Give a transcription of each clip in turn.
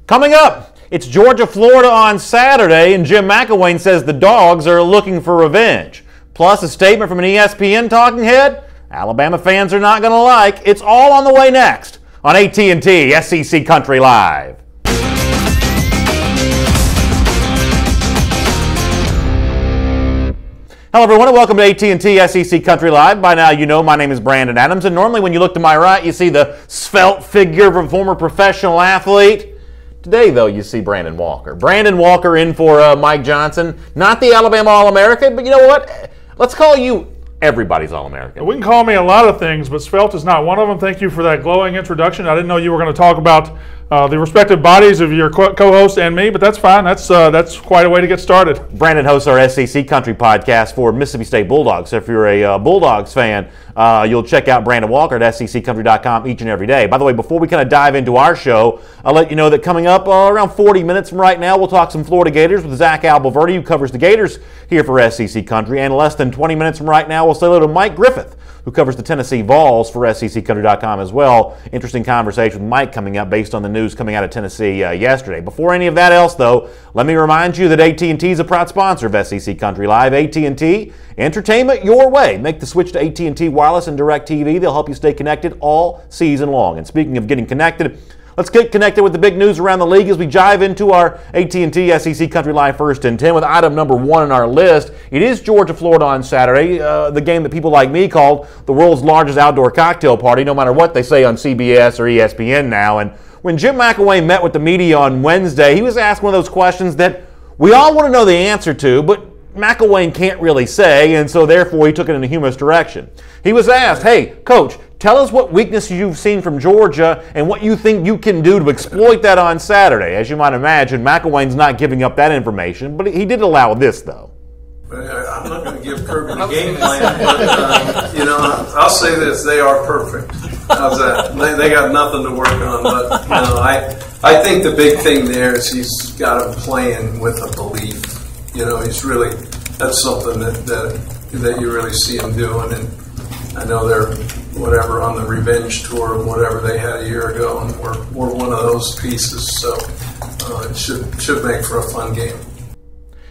Coming up, it's Georgia-Florida on Saturday, and Jim McElwain says the Dogs are looking for revenge. Plus, a statement from an ESPN talking head Alabama fans are not going to like. It's all on the way next on AT&T SEC Country Live. Hello everyone and welcome to AT&T SEC Country Live. By now you know my name is Brandon Adams, and normally when you look to my right you see the svelte figure of a former professional athlete. Today though you see Brandon Walker. Brandon Walker in for Mike Johnson. Not the Alabama All-American, but you know what? Let's call you everybody's All-American. We can call me a lot of things, but svelte is not one of them. Thank you for that glowing introduction. I didn't know you were going to talk about the respective bodies of your co-host and me, but that's fine. That's quite a way to get started. Brandon hosts our SEC Country podcast for Mississippi State Bulldogs. So if you're a Bulldogs fan, you'll check out Brandon Walker at SECCountry.com each and every day. By the way, before we kind of dive into our show, I'll let you know that coming up around 40 minutes from right now, we'll talk some Florida Gators with Zach Alberti, who covers the Gators here for SEC Country. And less than 20 minutes from right now, we'll say hello to Mike Griffith, who covers the Tennessee Vols for SECCountry.com as well. Interesting conversation with Mike coming up based on the news coming out of Tennessee yesterday. Before any of that else, though, let me remind you that AT&T is a proud sponsor of SEC Country Live. AT&T, entertainment your way. Make the switch to AT&T Wireless and DirecTV. They'll help you stay connected all season long. And speaking of getting connected, let's get connected with the big news around the league as we dive into our AT&T SEC Country Live First and 10 with item number 1 on our list. It is Georgia-Florida on Saturday, the game that people like me called the world's largest outdoor cocktail party, no matter what they say on CBS or ESPN now. And when Jim McElwain met with the media on Wednesday, he was asked one of those questions that we all want to know the answer to, but McElwain can't really say, and so therefore he took it in a humorous direction. He was asked, hey, Coach, tell us what weakness you've seen from Georgia and what you think you can do to exploit that on Saturday. As you might imagine, McElwain's not giving up that information, but he did allow this, though. I'm not going to give Kirby the game plan, but, I'll say this, they are perfect. How's that? They got nothing to work on, but, I think the big thing there is he's got him playing with a belief. He's really, that's something that you really see him doing, and I know they're on the revenge tour or whatever they had a year ago, and we're one of those pieces, so it should make for a fun game.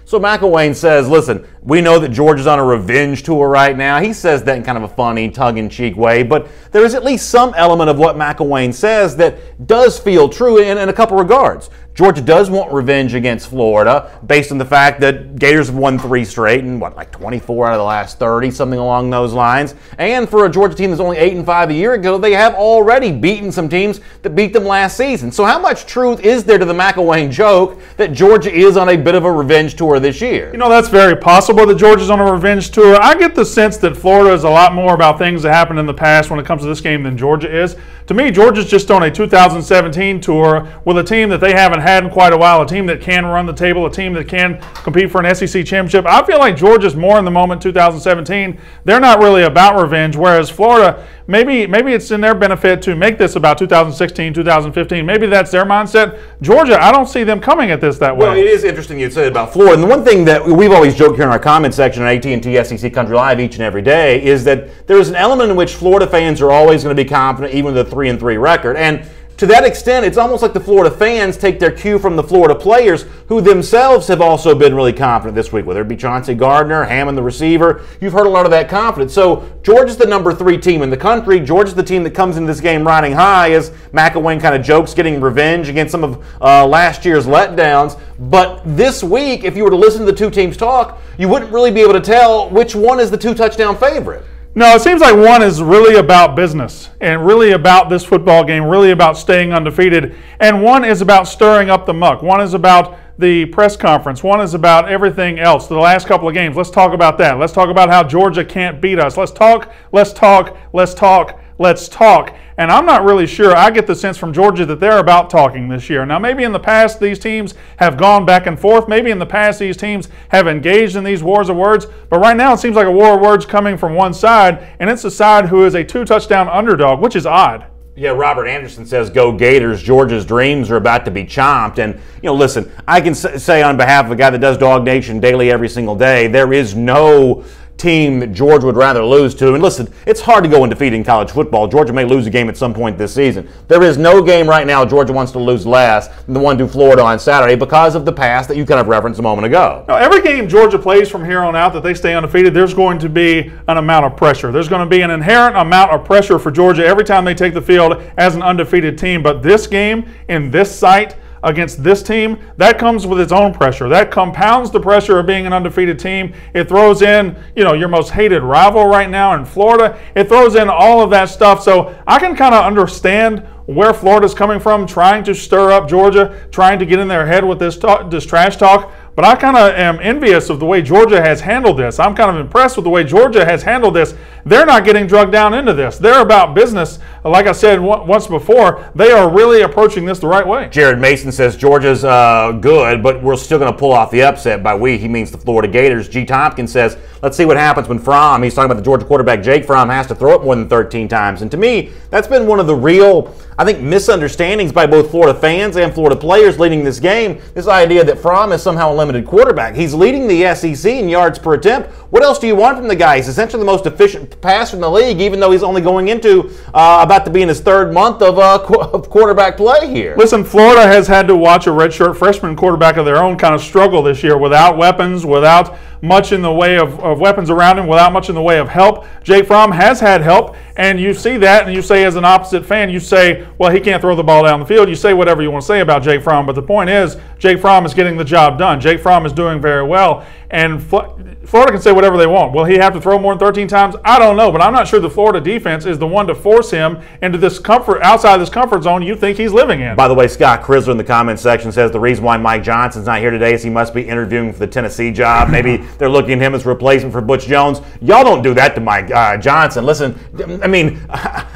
So McElwain says, listen, we know that Georgia's on a revenge tour right now. He says that in kind of a funny, tongue-in-cheek way, but there is at least some element of what McElwain says that does feel true in a couple regards. Georgia does want revenge against Florida based on the fact that Gators have won 3 straight and, 24 out of the last 30, something along those lines. And for a Georgia team that's only 8-5 a year ago, they have already beaten some teams that beat them last season. So how much truth is there to the McElwain joke that Georgia is on a bit of a revenge tour this year? That's very possible that Georgia's on a revenge tour. I get the sense that Florida is a lot more about things that happened in the past when it comes to this game than Georgia is. To me, Georgia's just on a 2017 tour with a team that they haven't had in quite a while, a team that can run the table, a team that can compete for an SEC championship. I feel like Georgia's more in the moment 2017. They're not really about revenge, whereas Florida, maybe it's in their benefit to make this about 2016, 2015. Maybe that's their mindset. Georgia, I don't see them coming at this that way. Well, it is interesting you said about Florida. And the one thing that we've always joked here in our comment section on AT&T SEC Country Live each and every day is that there is an element in which Florida fans are always going to be confident, even with a 3-3 record. And to that extent, it's almost like the Florida fans take their cue from the Florida players who themselves have also been really confident this week, whether it be Chauncey Gardner, Hammond the receiver. You've heard a lot of that confidence. So Georgia's the number 3 team in the country. Georgia's the team that comes into this game riding high, as McElwain kind of jokes, getting revenge against some of last year's letdowns. But this week, if you were to listen to the two teams talk, you wouldn't really be able to tell which one is the 2-touchdown favorite. No, it seems like one is really about business and really about this football game, really about staying undefeated. And one is about stirring up the muck. One is about the press conference. One is about everything else. The last couple of games, let's talk about that. Let's talk about how Georgia can't beat us. Let's talk. And I'm not really sure. I get the sense from Georgia that they're about talking this year. Now, maybe in the past these teams have gone back and forth. Maybe in the past these teams have engaged in these wars of words. But right now it seems like a war of words coming from one side, and it's the side who is a 2-touchdown underdog, which is odd. Yeah, Robert Anderson says, go Gators. Georgia's dreams are about to be chomped. And, listen, I can say on behalf of a guy that does Dog Nation daily every single day, there is no team that Georgia would rather lose to. And listen, it's hard to go undefeated in college football. Georgia may lose a game at some point this season. There is no game right now Georgia wants to lose less than the one to Florida on Saturday because of the past that you kind of referenced a moment ago. Now, every game Georgia plays from here on out that they stay undefeated, there's going to be an amount of pressure. There's going to be an inherent amount of pressure for Georgia every time they take the field as an undefeated team. But this game in this site against this team, that comes with its own pressure. That compounds the pressure of being an undefeated team. It throws in, your most hated rival right now in Florida. It throws in all of that stuff. So I can kind of understand where Florida's coming from, trying to stir up Georgia, trying to get in their head with this trash talk. But I kind of am envious of the way Georgia has handled this. I'm kind of impressed with the way Georgia has handled this. They're not getting drugged down into this. They're about business. Like I said once before, they are really approaching this the right way. Jared Mason says Georgia's good, but we're still going to pull off the upset. By we, he means the Florida Gators. G. Tompkins says, let's see what happens when Fromm, he's talking about the Georgia quarterback Jake Fromm, has to throw it more than 13 times. And to me, that's been one of the real, I think, misunderstandings by both Florida fans and Florida players leading this game, this idea that Fromm is somehow a limited quarterback. He's leading the SEC in yards per attempt. What else do you want from the guy? He's essentially the most efficient passer in the league, even though he's only going into about to be in his third month of quarterback play here. Listen, Florida has had to watch a redshirt freshman quarterback of their own kind of struggle this year without weapons, without much in the way of weapons around him, without much in the way of help. Jake Fromm has had help, and you see that, and you say as an opposite fan, you say, well, he can't throw the ball down the field. You say whatever you want to say about Jake Fromm, but the point is, Jake Fromm is getting the job done. Jake Fromm is doing very well, and Florida can say whatever they want. Will he have to throw more than 13 times? I don't know, but I'm not sure the Florida defense is the one to force him into this outside this comfort zone you think he's living in. By the way, Scott Crisler in the comments section says the reason why Mike Johnson's not here today is he must be interviewing for the Tennessee job. Maybe they're looking at him as a replacement for Butch Jones. Y'all don't do that to Mike Johnson. Listen, I mean,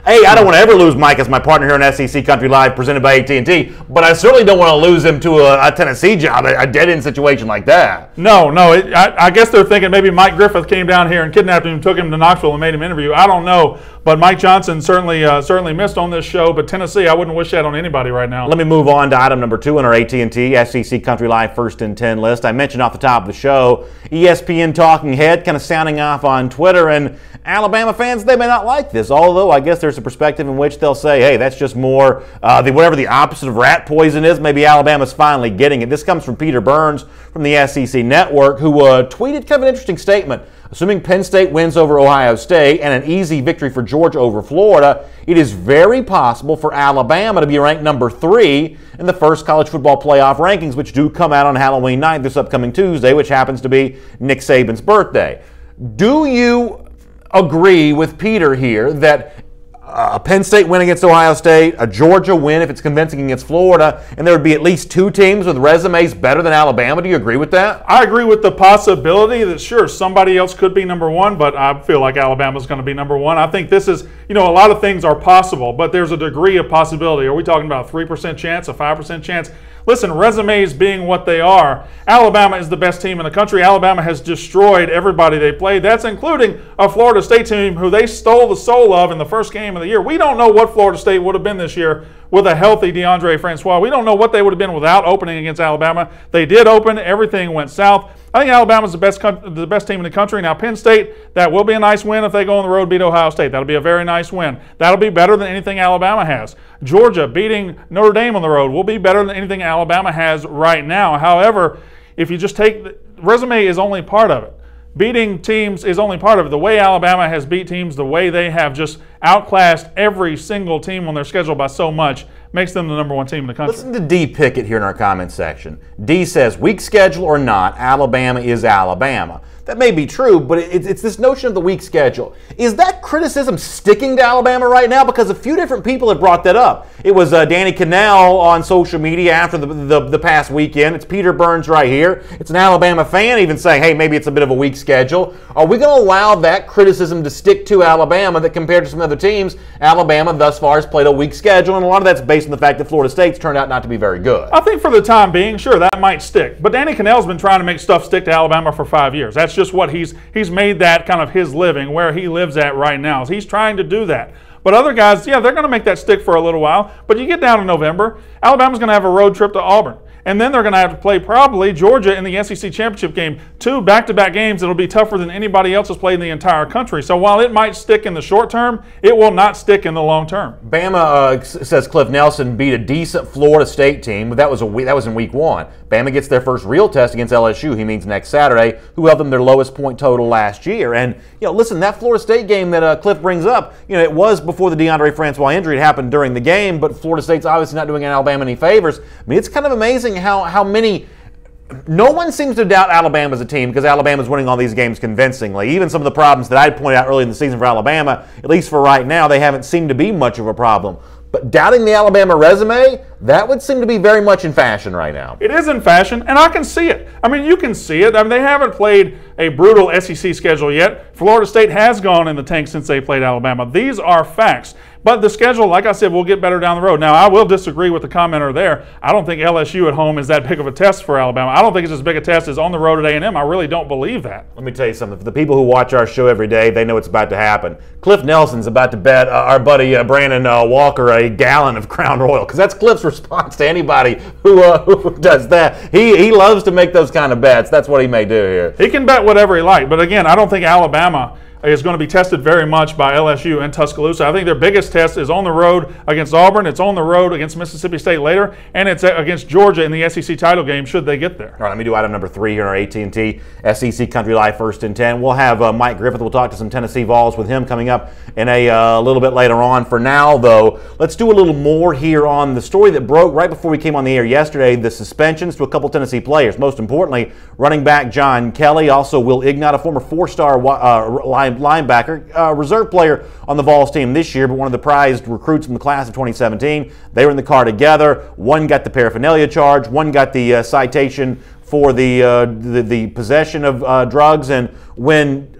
hey, I don't want to ever lose Mike as my partner here on SEC Country Live presented by AT&T, but I certainly don't want to lose him to a Tennessee job, a dead-end situation like that. No, I guess they're thinking maybe Mike Griffith came down here and kidnapped him, took him to Knoxville and made him interview. I don't know, but Mike Johnson certainly missed on this show, but Tennessee, I wouldn't wish that on anybody right now. Let me move on to item number 2 on our AT&T SEC Country Live First and 10 list. I mentioned off the top of the show, ESPN talking head kind of sounding off on Twitter, and Alabama fans, they may not like this, although I guess there's a perspective in which they'll say, hey, that's just more whatever the opposite of rat poison is, maybe Alabama's finally getting it. This comes from Peter Burns from the SEC Network, who tweeted kind of an interesting statement. Assuming Penn State wins over Ohio State and an easy victory for Georgia over Florida, it is very possible for Alabama to be ranked number 3 in the first college football playoff rankings, which do come out on Halloween night this upcoming Tuesday, which happens to be Nick Saban's birthday. Do you agree with Peter here that a Penn State win against Ohio State, a Georgia win if it's convincing against Florida, and there would be at least 2 teams with resumes better than Alabama? Do you agree with that? I agree with the possibility that, sure, somebody else could be number 1, but I feel like Alabama's going to be number 1. I think this is, a lot of things are possible, but there's a degree of possibility. Are we talking about a 3% chance, a 5% chance? Listen, resumes being what they are, Alabama is the best team in the country. Alabama has destroyed everybody they played. That's including a Florida State team who they stole the soul of in the first game of the year. We don't know what Florida State would have been this year with a healthy DeAndre Francois. We don't know what they would have been without opening against Alabama. They did open. Everything went south. I think Alabama's the best team in the country. Now, Penn State, that will be a nice win if they go on the road and beat Ohio State. That'll be a very nice win. That'll be better than anything Alabama has. Georgia beating Notre Dame on the road will be better than anything Alabama has right now. However, if you just take resume is only part of it. Beating teams is only part of it. The way Alabama has beat teams, the way they have just outclassed every single team on their schedule by so much, makes them the number 1 team in the country. Listen to D. Pickett here in our comments section. D says, weak schedule or not, Alabama is Alabama. That may be true, but it's this notion of the weak schedule. Is that criticism sticking to Alabama right now? Because a few different people have brought that up. It was Danny Cannell on social media after the past weekend. It's Peter Burns right here. It's an Alabama fan even saying, hey, maybe it's a bit of a weak schedule. Are we going to allow that criticism to stick to Alabama that compared to some other teams, Alabama thus far has played a weak schedule, and a lot of that's based on the fact that Florida State's turned out not to be very good? I think for the time being, sure, that might stick. But Danny Cannell's been trying to make stuff stick to Alabama for 5 years. That's just what he's made that kind of his living, where he lives at right now. So he's trying to do that. But other guys, yeah, they're going to make that stick for a little while. But you get down to November, Alabama's going to have a road trip to Auburn. And then they're going to have to play probably Georgia in the SEC championship game. 2 back-to-back games that'll be tougher than anybody else has played in the entire country. So while it might stick in the short term, it will not stick in the long term. Bama, says Cliff Nelson, beat a decent Florida State team, but that was in week 1. Bama gets their first real test against LSU, he means next Saturday, who held them their lowest point total last year. And, listen, that Florida State game that Cliff brings up, it was before the DeAndre Francois injury. It happened during the game, but Florida State's obviously not doing Alabama any favors. I mean, it's kind of amazing how many. No one seems to doubt Alabama as a team because Alabama's winning all these games convincingly. Even some of the problems that I'd pointed out early in the season for Alabama, at least for right now, they haven't seemed to be much of a problem. But doubting the Alabama resume, that would seem to be very much in fashion right now. It is in fashion, and I can see it. I mean, you can see it. I mean, they haven't played a brutal SEC schedule yet. Florida State has gone in the tank since they played Alabama. These are facts. But the schedule, like I said, will get better down the road. Now, I will disagree with the commenter there. I don't think LSU at home is that big of a test for Alabama. I don't think it's as big a test as on the road at A&M. I really don't believe that. Let me tell you something. For the people who watch our show every day, they know it's about to happen. Cliff Nelson's about to bet our buddy Brandon Walker a gallon of Crown Royal, because that's Cliff's response to anybody who does that. He loves to make those kind of bets. That's what he may do here. He can bet whatever he likes. But again, I don't think Alabama is going to be tested very much by LSU and Tuscaloosa. I think their biggest test is on the road against Auburn. It's on the road against Mississippi State later, and it's against Georgia in the SEC title game should they get there. All right, let me do item number 3 here in our AT&T SEC Country Live First and 10. We'll have Mike Griffith. We'll talk to some Tennessee Vols with him coming up in a little bit later on. For now, though, let's do a little more here on the story that broke right before we came on the air yesterday, the suspensions to a couple Tennessee players. Most importantly, running back John Kelly, also Will Ignat, a former 4-star linebacker, reserve player on the Vols team this year, but one of the prized recruits from the class of 2017. They were in the car together. One got the paraphernalia charge. One got the citation for the possession of drugs. And when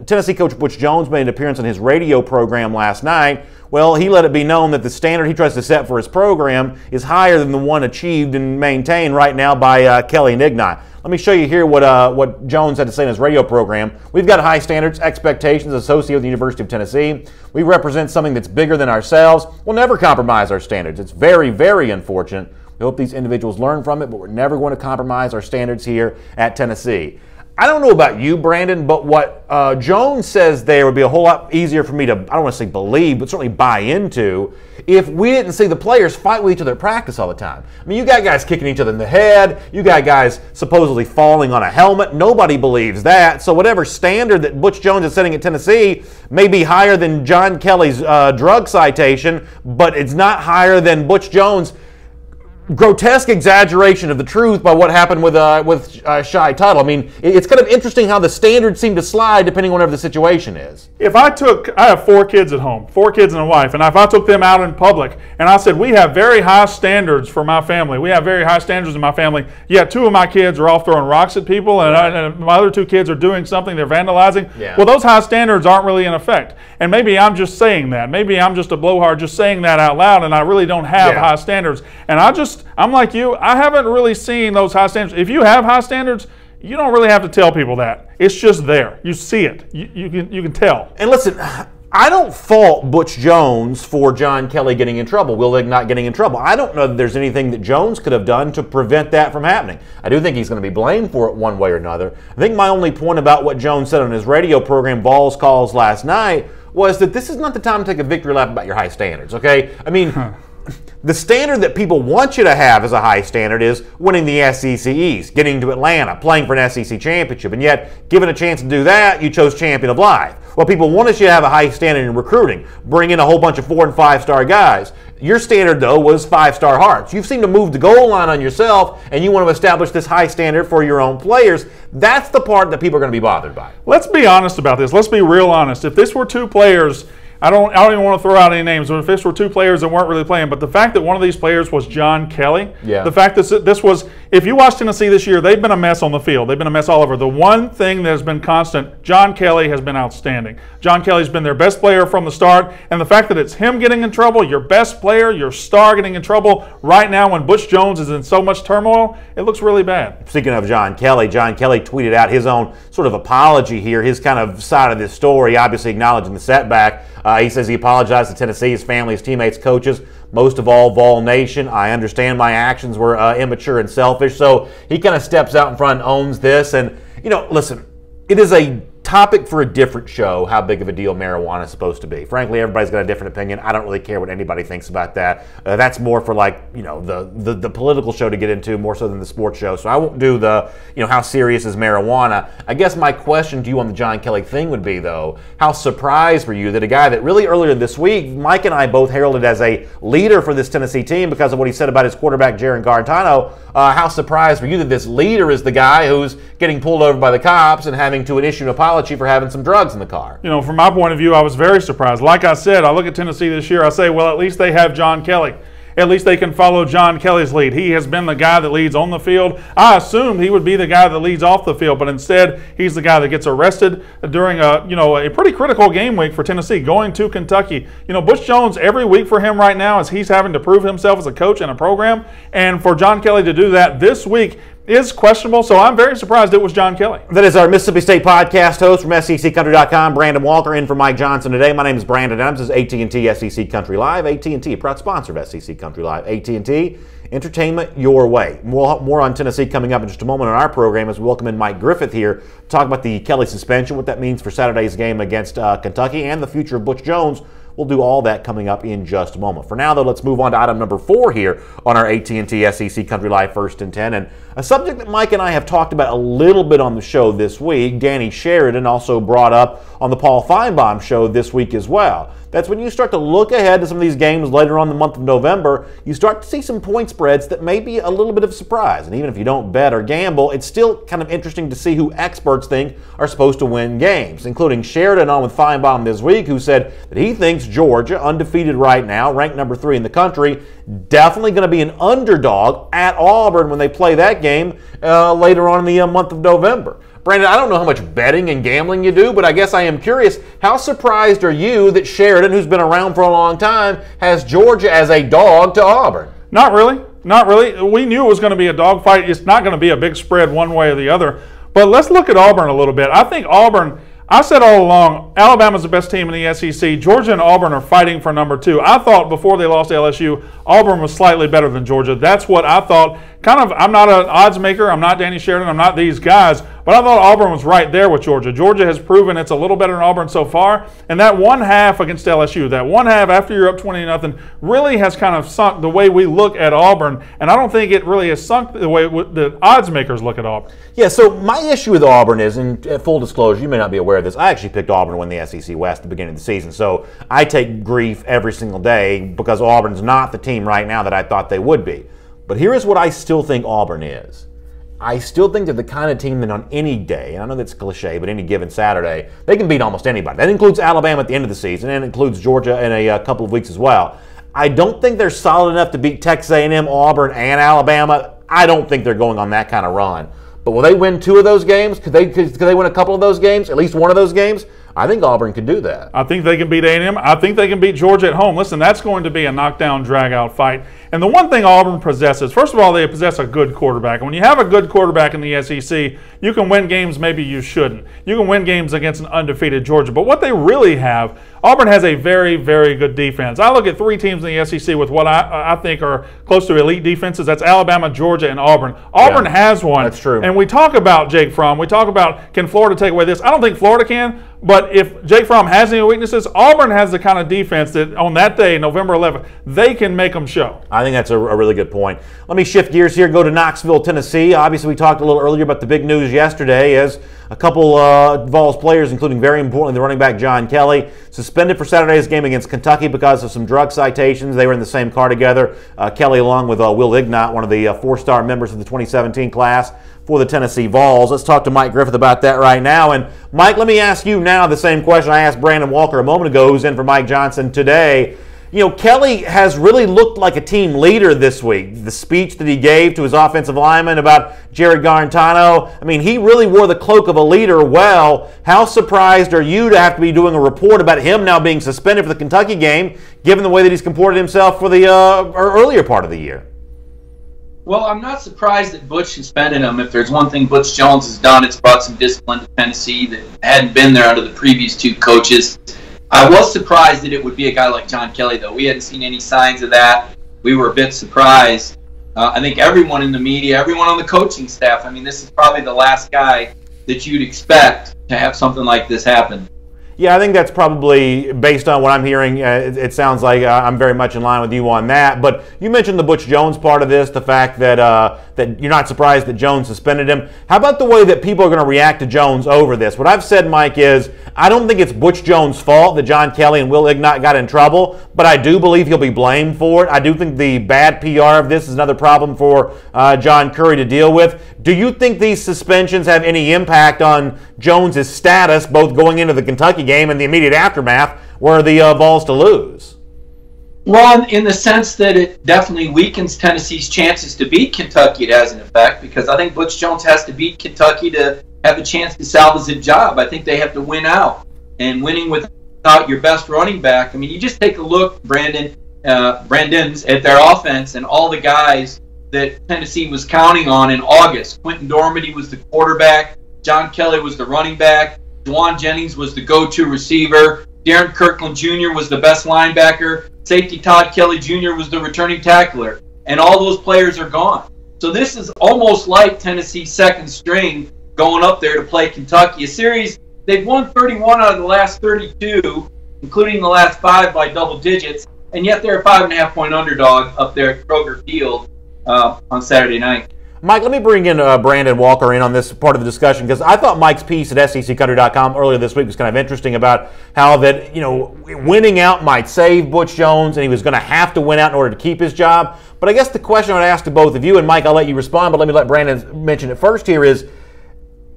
Tennessee coach Butch Jones made an appearance on his radio program last night, well, he let it be known that the standard he tries to set for his program is higher than the one achieved and maintained right now by Kelly and Ignat. Let me show you here what Jones had to say in his radio program. We've got high standards, expectations associated with the University of Tennessee. We represent something that's bigger than ourselves. We'll never compromise our standards. It's very, very unfortunate. We hope these individuals learn from it, but we're never going to compromise our standards here at Tennessee. I don't know about you, Brandon, but what Jones says there would be a whole lot easier for me to, I don't want to say believe, but certainly buy into if we didn't see the players fight with each other at practice all the time. I mean, you got guys kicking each other in the head. You got guys supposedly falling on a helmet. Nobody believes that. So whatever standard that Butch Jones is setting at Tennessee may be higher than John Kelly's drug citation, but it's not higher than Butch Jones' grotesque exaggeration of the truth by what happened with Shy Tuttle. I mean, it's kind of interesting how the standards seem to slide depending on whatever the situation is. If I have 4 kids at home, 4 kids and a wife, and if I took them out in public and I said, we have very high standards for my family, we have very high standards in my family, yet 2 of my kids are off throwing rocks at people and my other 2 kids are doing something, they're vandalizing, well, those high standards aren't really in effect. And maybe I'm just saying that. Maybe I'm just a blowhard just saying that out loud and I really don't have high standards. And I'm like you, I haven't really seen those high standards. If you have high standards, you don't really have to tell people that. It's just there. You see it. You can tell. And listen, I don't fault Butch Jones for John Kelly getting in trouble, Will Ignat getting in trouble. I don't know that there's anything that Jones could have done to prevent that from happening. I do think he's going to be blamed for it one way or another. I think my only point about what Jones said on his radio program, Vols Calls, last night, was that this is not the time to take a victory lap about your high standards, okay? I mean, the standard that people want you to have as a high standard is winning the SEC East, getting to Atlanta, playing for an SEC championship, and yet, given a chance to do that, you chose champion of life. Well, people want us you to have a high standard in recruiting, bring in a whole bunch of 4- and 5-star guys. Your standard, though, was 5-star hearts. You've seemed to move the goal line on yourself, and you want to establish this high standard for your own players. That's the part that people are going to be bothered by. Let's be honest about this. Let's be real honest. If this were 2 players, I don't even want to throw out any names, but if this were 2 players that weren't really playing, but the fact that one of these players was John Kelly, the fact that this was, if you watch Tennessee this year, they've been a mess on the field. They've been a mess all over. The one thing that has been constant, John Kelly has been outstanding. John Kelly's been their best player from the start, and the fact that it's him getting in trouble, your best player, your star getting in trouble right now when Butch Jones is in so much turmoil, it looks really bad. Speaking of John Kelly tweeted out his own sort of apology here, his kind of side of this story, obviously acknowledging the setback. He says he apologized to Tennessee, his family, his teammates, coaches, most of all, Vol Nation. I understand my actions were immature and selfish. So he kind of steps out in front and owns this. And, listen, it is a topic for a different show, how big of a deal marijuana is supposed to be. Frankly, everybody's got a different opinion. I don't really care what anybody thinks about that. That's more for the political show to get into more so than the sports show. So I won't do the, how serious is marijuana. I guess my question to you on the John Kelly thing would be, though, how surprised were you that a guy that really earlier this week, Mike and I both heralded as a leader for this Tennessee team because of what he said about his quarterback, Jaron Garantano, how surprised were you that this leader is the guy who's getting pulled over by the cops and having to issue an apology for having some drugs in the car? From my point of view, I was very surprised. Like I said, I look at Tennessee this year, I say, well, at least they have John Kelly. At least they can follow John Kelly's lead. He has been the guy that leads on the field. I assumed he would be the guy that leads off the field, but instead he's the guy that gets arrested during a pretty critical game week for Tennessee, going to Kentucky. Butch Jones, every week for him right now is he's having to prove himself as a coach in a program, and for John Kelly to do that this week is questionable, so I'm very surprised it was John Kelly. That is our Mississippi State podcast host from SECCountry.com, Brandon Walker, in for Mike Johnson today. My name is Brandon Adams. This is AT&T SEC Country Live. AT&T, a proud sponsor of SEC Country Live. AT&T, entertainment your way. More on Tennessee coming up in just a moment on our program as we welcome in Mike Griffith here to talk about the Kelly suspension, what that means for Saturday's game against Kentucky, and the future of Butch Jones. We'll do all that coming up in just a moment. For now, though, let's move on to item number 4 here on our AT&T SEC Country Live First and 10. And a subject that Mike and I have talked about a little bit on the show this week, Danny Sheridan also brought up on the Paul Feinbaum show this week as well. That's when you start to look ahead to some of these games later on in the month of November, you start to see some point spreads that may be a little bit of a surprise. And even if you don't bet or gamble, it's still kind of interesting to see who experts think are supposed to win games, including Sheridan on with Feinbaum this week, who said that he thinks Georgia, undefeated right now, ranked number 3 in the country, definitely going to be an underdog at Auburn when they play that game later on in the month of November. Brandon, I don't know how much betting and gambling you do, but I guess I am curious, how surprised are you that Sheridan, who's been around for a long time, has Georgia as a dog to Auburn? Not really. Not really. We knew it was going to be a dogfight. It's not going to be a big spread one way or the other. But let's look at Auburn a little bit. I think Auburn, I said all along, Alabama's the best team in the SEC. Georgia and Auburn are fighting for number 2. I thought before they lost to LSU, Auburn was slightly better than Georgia. That's what I thought. I'm not an odds maker. I'm not Danny Sheridan. I'm not these guys. But I thought Auburn was right there with Georgia. Georgia has proven it's a little better than Auburn so far. And that one half against LSU, that one half after you're up 20-0, really has kind of sunk the way we look at Auburn. And I don't think it really has sunk the way the odds makers look at Auburn. Yeah, so my issue with Auburn is, and full disclosure, you may not be aware of this, I actually picked Auburn to win the SEC West at the beginning of the season. So I take grief every single day because Auburn's not the team right now that I thought they would be. But here is what I still think Auburn is. I still think they're the kind of team that on any day, and I know that's cliche, but any given Saturday, they can beat almost anybody. That includes Alabama at the end of the season, and it includes Georgia in a couple of weeks as well. I don't think they're solid enough to beat Texas A&M, Auburn, and Alabama. I don't think they're going on that kind of run. But will they win 2 of those games? Could they win a couple of those games? At least one of those games? I think Auburn could do that. I think they can beat A&M. I think they can beat Georgia at home. Listen, that's going to be a knockdown, drag-out fight. And the one thing Auburn possesses, first of all, they possess a good quarterback. And when you have a good quarterback in the SEC, you can win games maybe you shouldn't. You can win games against an undefeated Georgia. But what they really have, Auburn has a very, very good defense. I look at 3 teams in the SEC with what I think are close to elite defenses. That's Alabama, Georgia, and Auburn. Auburn has one. That's true. And we talk about Jake Fromm. We talk about, can Florida take away this? I don't think Florida can. But if Jake Fromm has any weaknesses, Auburn has the kind of defense that on that day, November 11th, they can make them show. I think that's a really good point. Let me shift gears here, go to Knoxville, Tennessee. Obviously, we talked a little earlier about the big news yesterday as a couple Vols players, including very importantly the running back John Kelly, suspended for Saturday's game against Kentucky because of some drug citations. They were in the same car together. Kelly along with Will Ignat, one of the 4-star members of the 2017 class for the Tennessee Vols. Let's talk to Mike Griffith about that right now. And Mike, let me ask you now the same question I asked Brandon Walker a moment ago, who's in for Mike Johnson today. You know, Kelly has really looked like a team leader this week. The speech that he gave to his offensive lineman about Jared Garantano, I mean, he really wore the cloak of a leader well. How surprised are you to have to be doing a report about him now being suspended for the Kentucky game, given the way that he's comported himself for the earlier part of the year? Well, I'm not surprised that Butch suspended him. If there's one thing Butch Jones has done, it's brought some discipline to Tennessee that hadn't been there under the previous 2 coaches. I was surprised that it would be a guy like John Kelly, though. We hadn't seen any signs of that. We were a bit surprised. I think everyone in the media, everyone on the coaching staff, I mean, this is probably the last guy that you'd expect to have something like this happen. Yeah, I think that's probably, based on what I'm hearing, it sounds like I'm very much in line with you on that. But you mentioned the Butch Jones part of this, the fact that that you're not surprised that Jones suspended him. How about the way that people are going to react to Jones over this? What I've said, Mike, is I don't think it's Butch Jones' fault that John Kelly and Will Ignott got in trouble, but I do believe he'll be blamed for it. I do think the bad PR of this is another problem for John Currie to deal with. Do you think these suspensions have any impact on Jones' status, both going into the Kentucky game and the immediate aftermath, where the Vols to lose? Well, in the sense that it definitely weakens Tennessee's chances to beat Kentucky, it has an effect, because I think Butch Jones has to beat Kentucky to have a chance to salvage a job. I think they have to win out. And winning without your best running back, I mean, you just take a look, Brandon's, at their offense and all the guys that Tennessee was counting on in August. Quentin Dormady was the quarterback. John Kelly was the running back. Juwan Jennings was the go-to receiver. Darren Kirkland Jr. was the best linebacker. Safety Todd Kelly Jr. was the returning tackler. And all those players are gone. So this is almost like Tennessee's second string going up there to play Kentucky. A series, they've won 31 out of the last 32, including the last 5 by double digits, and yet they're a 5.5-point underdog up there at Kroger Field on Saturday night. Mike, let me bring in Brandon Walker in on this part of the discussion, because I thought Mike's piece at SECCountry.com earlier this week was kind of interesting about how that, winning out might save Butch Jones, and he was going to have to win out in order to keep his job. But I guess the question I would ask to both of you, and Mike, I'll let you respond, but let me let Brandon mention it first here, is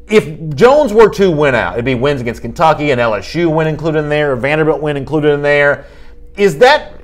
if Jones were to win out, it'd be wins against Kentucky and LSU win included in there, or Vanderbilt win included in there.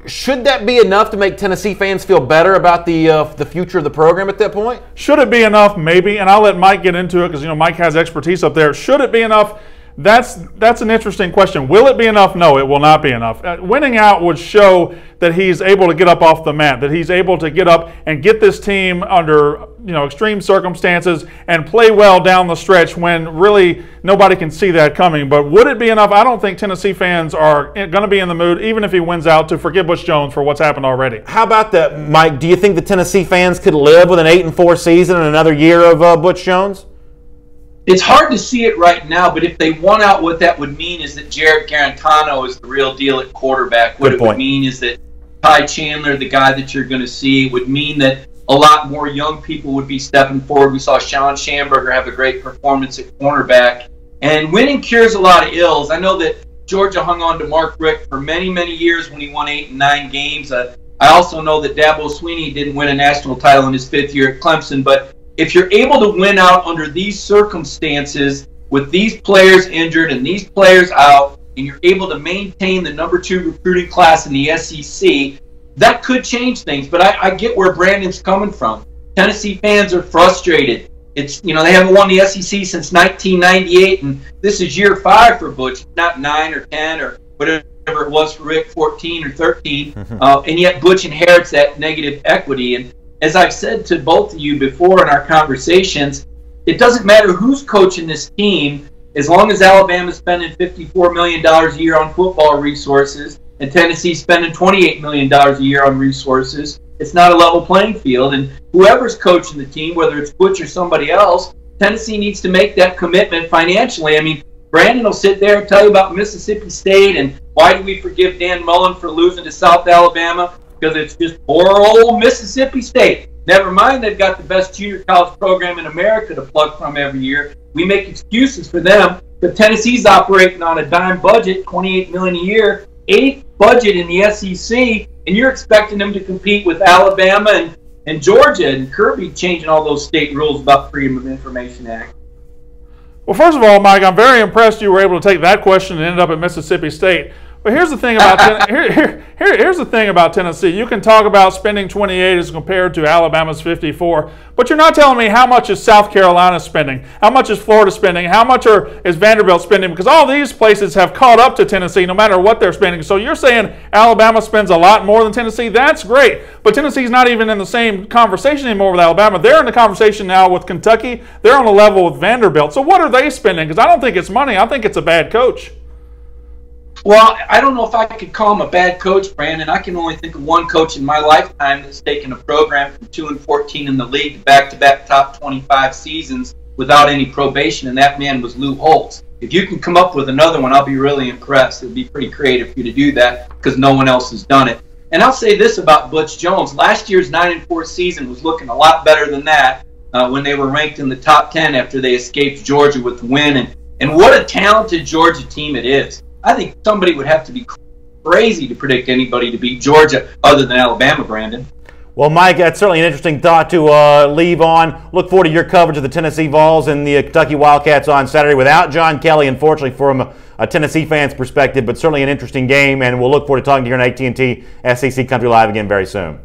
Should that be enough to make Tennessee fans feel better about the future of the program at that point? Should it be enough? Maybe, and I'll let Mike get into it because Mike has expertise up there. Should it be enough? That's an interesting question. Will it be enough? No, it will not be enough. Winning out would show that he's able to get up off the mat, that he's able to get up and get this team under extreme circumstances and play well down the stretch when really nobody can see that coming. But would it be enough? I don't think Tennessee fans are going to be in the mood, even if he wins out, to forgive Butch Jones for what's happened already. How about that, Mike? Do you think the Tennessee fans could live with an 8-4 season and another year of Butch Jones? It's hard to see it right now, but if they won out, what that would mean is that Jared Garantano is the real deal at quarterback. What it would mean is that Ty Chandler, the guy that you're going to see, would mean that a lot more young people would be stepping forward. We saw Sean Schamberger have a great performance at cornerback. And winning cures a lot of ills. I know that Georgia hung on to Mark Richt for many, many years when he won 8 and 9 games. I also know that Dabo Swinney didn't win a national title in his 5th year at Clemson, but if you're able to win out under these circumstances, with these players injured and these players out, and you're able to maintain the number 2 recruiting class in the SEC, that could change things. But I get where Brandon's coming from. Tennessee fans are frustrated. It's they haven't won the SEC since 1998, and this is year 5 for Butch, not 9 or 10 or whatever it was for Rick, 14 or 13. And yet Butch inherits that negative equity. And as I've said to both of you before in our conversations, it doesn't matter who's coaching this team, as long as Alabama's spending $54 million a year on football resources and Tennessee's spending $28 million a year on resources, it's not a level playing field. And whoever's coaching the team, whether it's Butch or somebody else, Tennessee needs to make that commitment financially. I mean, Brandon will sit there and tell you about Mississippi State and why do we forgive Dan Mullen for losing to South Alabama? Because it's just poor old Mississippi State. Never mind, they've got the best junior college program in America to plug from every year. We make excuses for them, but Tennessee's operating on a dime budget, $28 million a year, 8th budget in the SEC, and you're expecting them to compete with Alabama and Georgia, and Kirby changing all those state rules about Freedom of Information Act. Well, first of all, Mike, I'm very impressed you were able to take that question and end up at Mississippi State. But here's the thing about here's the thing about Tennessee. You can talk about spending 28 as compared to Alabama's 54, but you're not telling me how much is South Carolina spending, how much is Florida spending, how much is Vanderbilt spending, because all these places have caught up to Tennessee no matter what they're spending. So you're saying Alabama spends a lot more than Tennessee? That's great, but Tennessee's not even in the same conversation anymore with Alabama. They're in the conversation now with Kentucky. They're on a level with Vanderbilt. So what are they spending? Because I don't think it's money. I think it's a bad coach. Well, I don't know if I could call him a bad coach, Brandon. I can only think of one coach in my lifetime that's taken a program from 2-14 in the league to back-to-back top 25 seasons without any probation, and that man was Lou Holtz. If you can come up with another one, I'll be really impressed. It would be pretty creative for you to do that because no one else has done it. And I'll say this about Butch Jones. Last year's 9-4 season was looking a lot better than that when they were ranked in the top 10 after they escaped Georgia with the win. And what a talented Georgia team it is. I think somebody would have to be crazy to predict anybody to beat Georgia other than Alabama, Brandon. Well, Mike, that's certainly an interesting thought to leave on. Look forward to your coverage of the Tennessee Vols and the Kentucky Wildcats on Saturday without John Kelly, unfortunately, from a Tennessee fan's perspective, but certainly an interesting game, and we'll look forward to talking to you on AT&T SEC Country Live again very soon.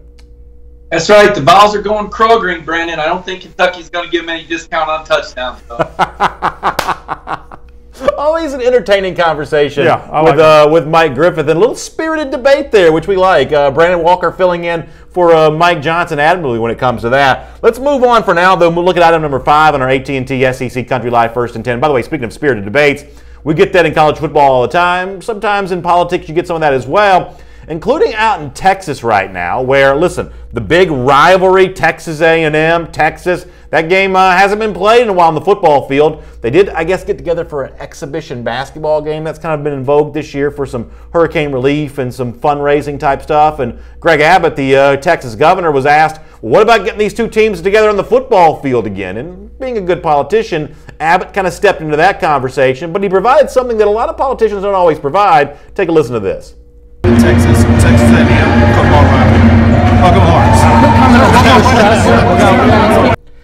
That's right. The Vols are going Krogering, Brandon. I don't think Kentucky's going to give them any discount on touchdowns, though. Always an entertaining conversation with Mike Griffith, and a little spirited debate there, which we like. Brandon Walker filling in for Mike Johnson admirably when it comes to that. Let's move on for now, though. We'll look at item number 5 on our AT&T SEC Country Live First and 10. By the way, speaking of spirited debates, we get that in college football all the time. Sometimes in politics you get some of that as well, including out in Texas right now, where, listen, the big rivalry, Texas A&M, Texas, that game hasn't been played in a while on the football field. They did, I guess, get together for an exhibition basketball game. That's kind of been in vogue this year for some hurricane relief and some fundraising type stuff. And Greg Abbott, the Texas governor, was asked, well, what about getting these two teams together on the football field again? And being a good politician, Abbott kind of stepped into that conversation, but he provided something that a lot of politicians don't always provide. Take a listen to this. Texas A&M football rivalry.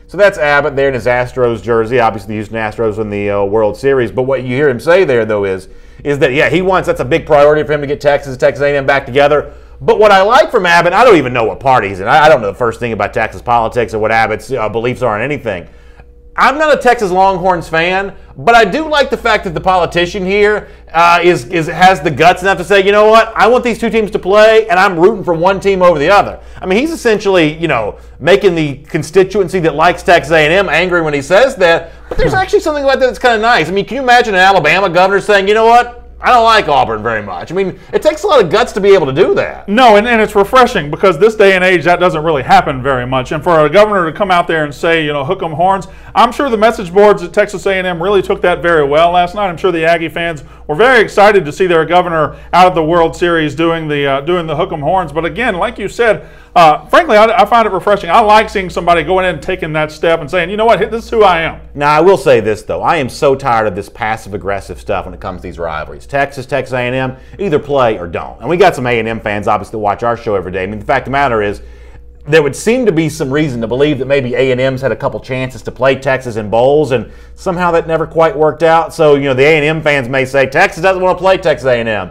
So that's Abbott there in his Astros jersey. Obviously, the Houston Astros win the World Series. But what you hear him say there, though, is that, yeah, that's a big priority for him to get Texas A&M back together. But what I like from Abbott, I don't even know what party he's in. I don't know the first thing about Texas politics or what Abbott's beliefs are on anything. I'm not a Texas Longhorns fan, but I do like the fact that the politician here has the guts enough to say, you know what, I want these two teams to play, and I'm rooting for one team over the other. I mean, he's essentially, making the constituency that likes Texas A&M angry when he says that, but there's actually something about that that's kind of nice. I mean, can you imagine an Alabama governor saying, you know what, I don't like Auburn very much. I mean, it takes a lot of guts to be able to do that. No, and it's refreshing because this day and age, that doesn't really happen very much. And for a governor to come out there and say, hook 'em horns, I'm sure the message boards at Texas A&M really took that very well last night. I'm sure the Aggie fans were very excited to see their governor out of the World Series doing the hook 'em horns. But again, like you said, frankly, I find it refreshing. I like seeing somebody going in and taking that step and saying, you know what, this is who I am. Now, I will say this, though. I am so tired of this passive-aggressive stuff when it comes to these rivalries. Texas A&M, either play or don't. And we got some A&M fans, obviously, that watch our show every day. I mean, the fact of the matter is, there would seem to be some reason to believe that maybe A&M's had a couple chances to play Texas in bowls, and somehow that never quite worked out. So, the A&M fans may say, Texas doesn't want to play Texas A&M.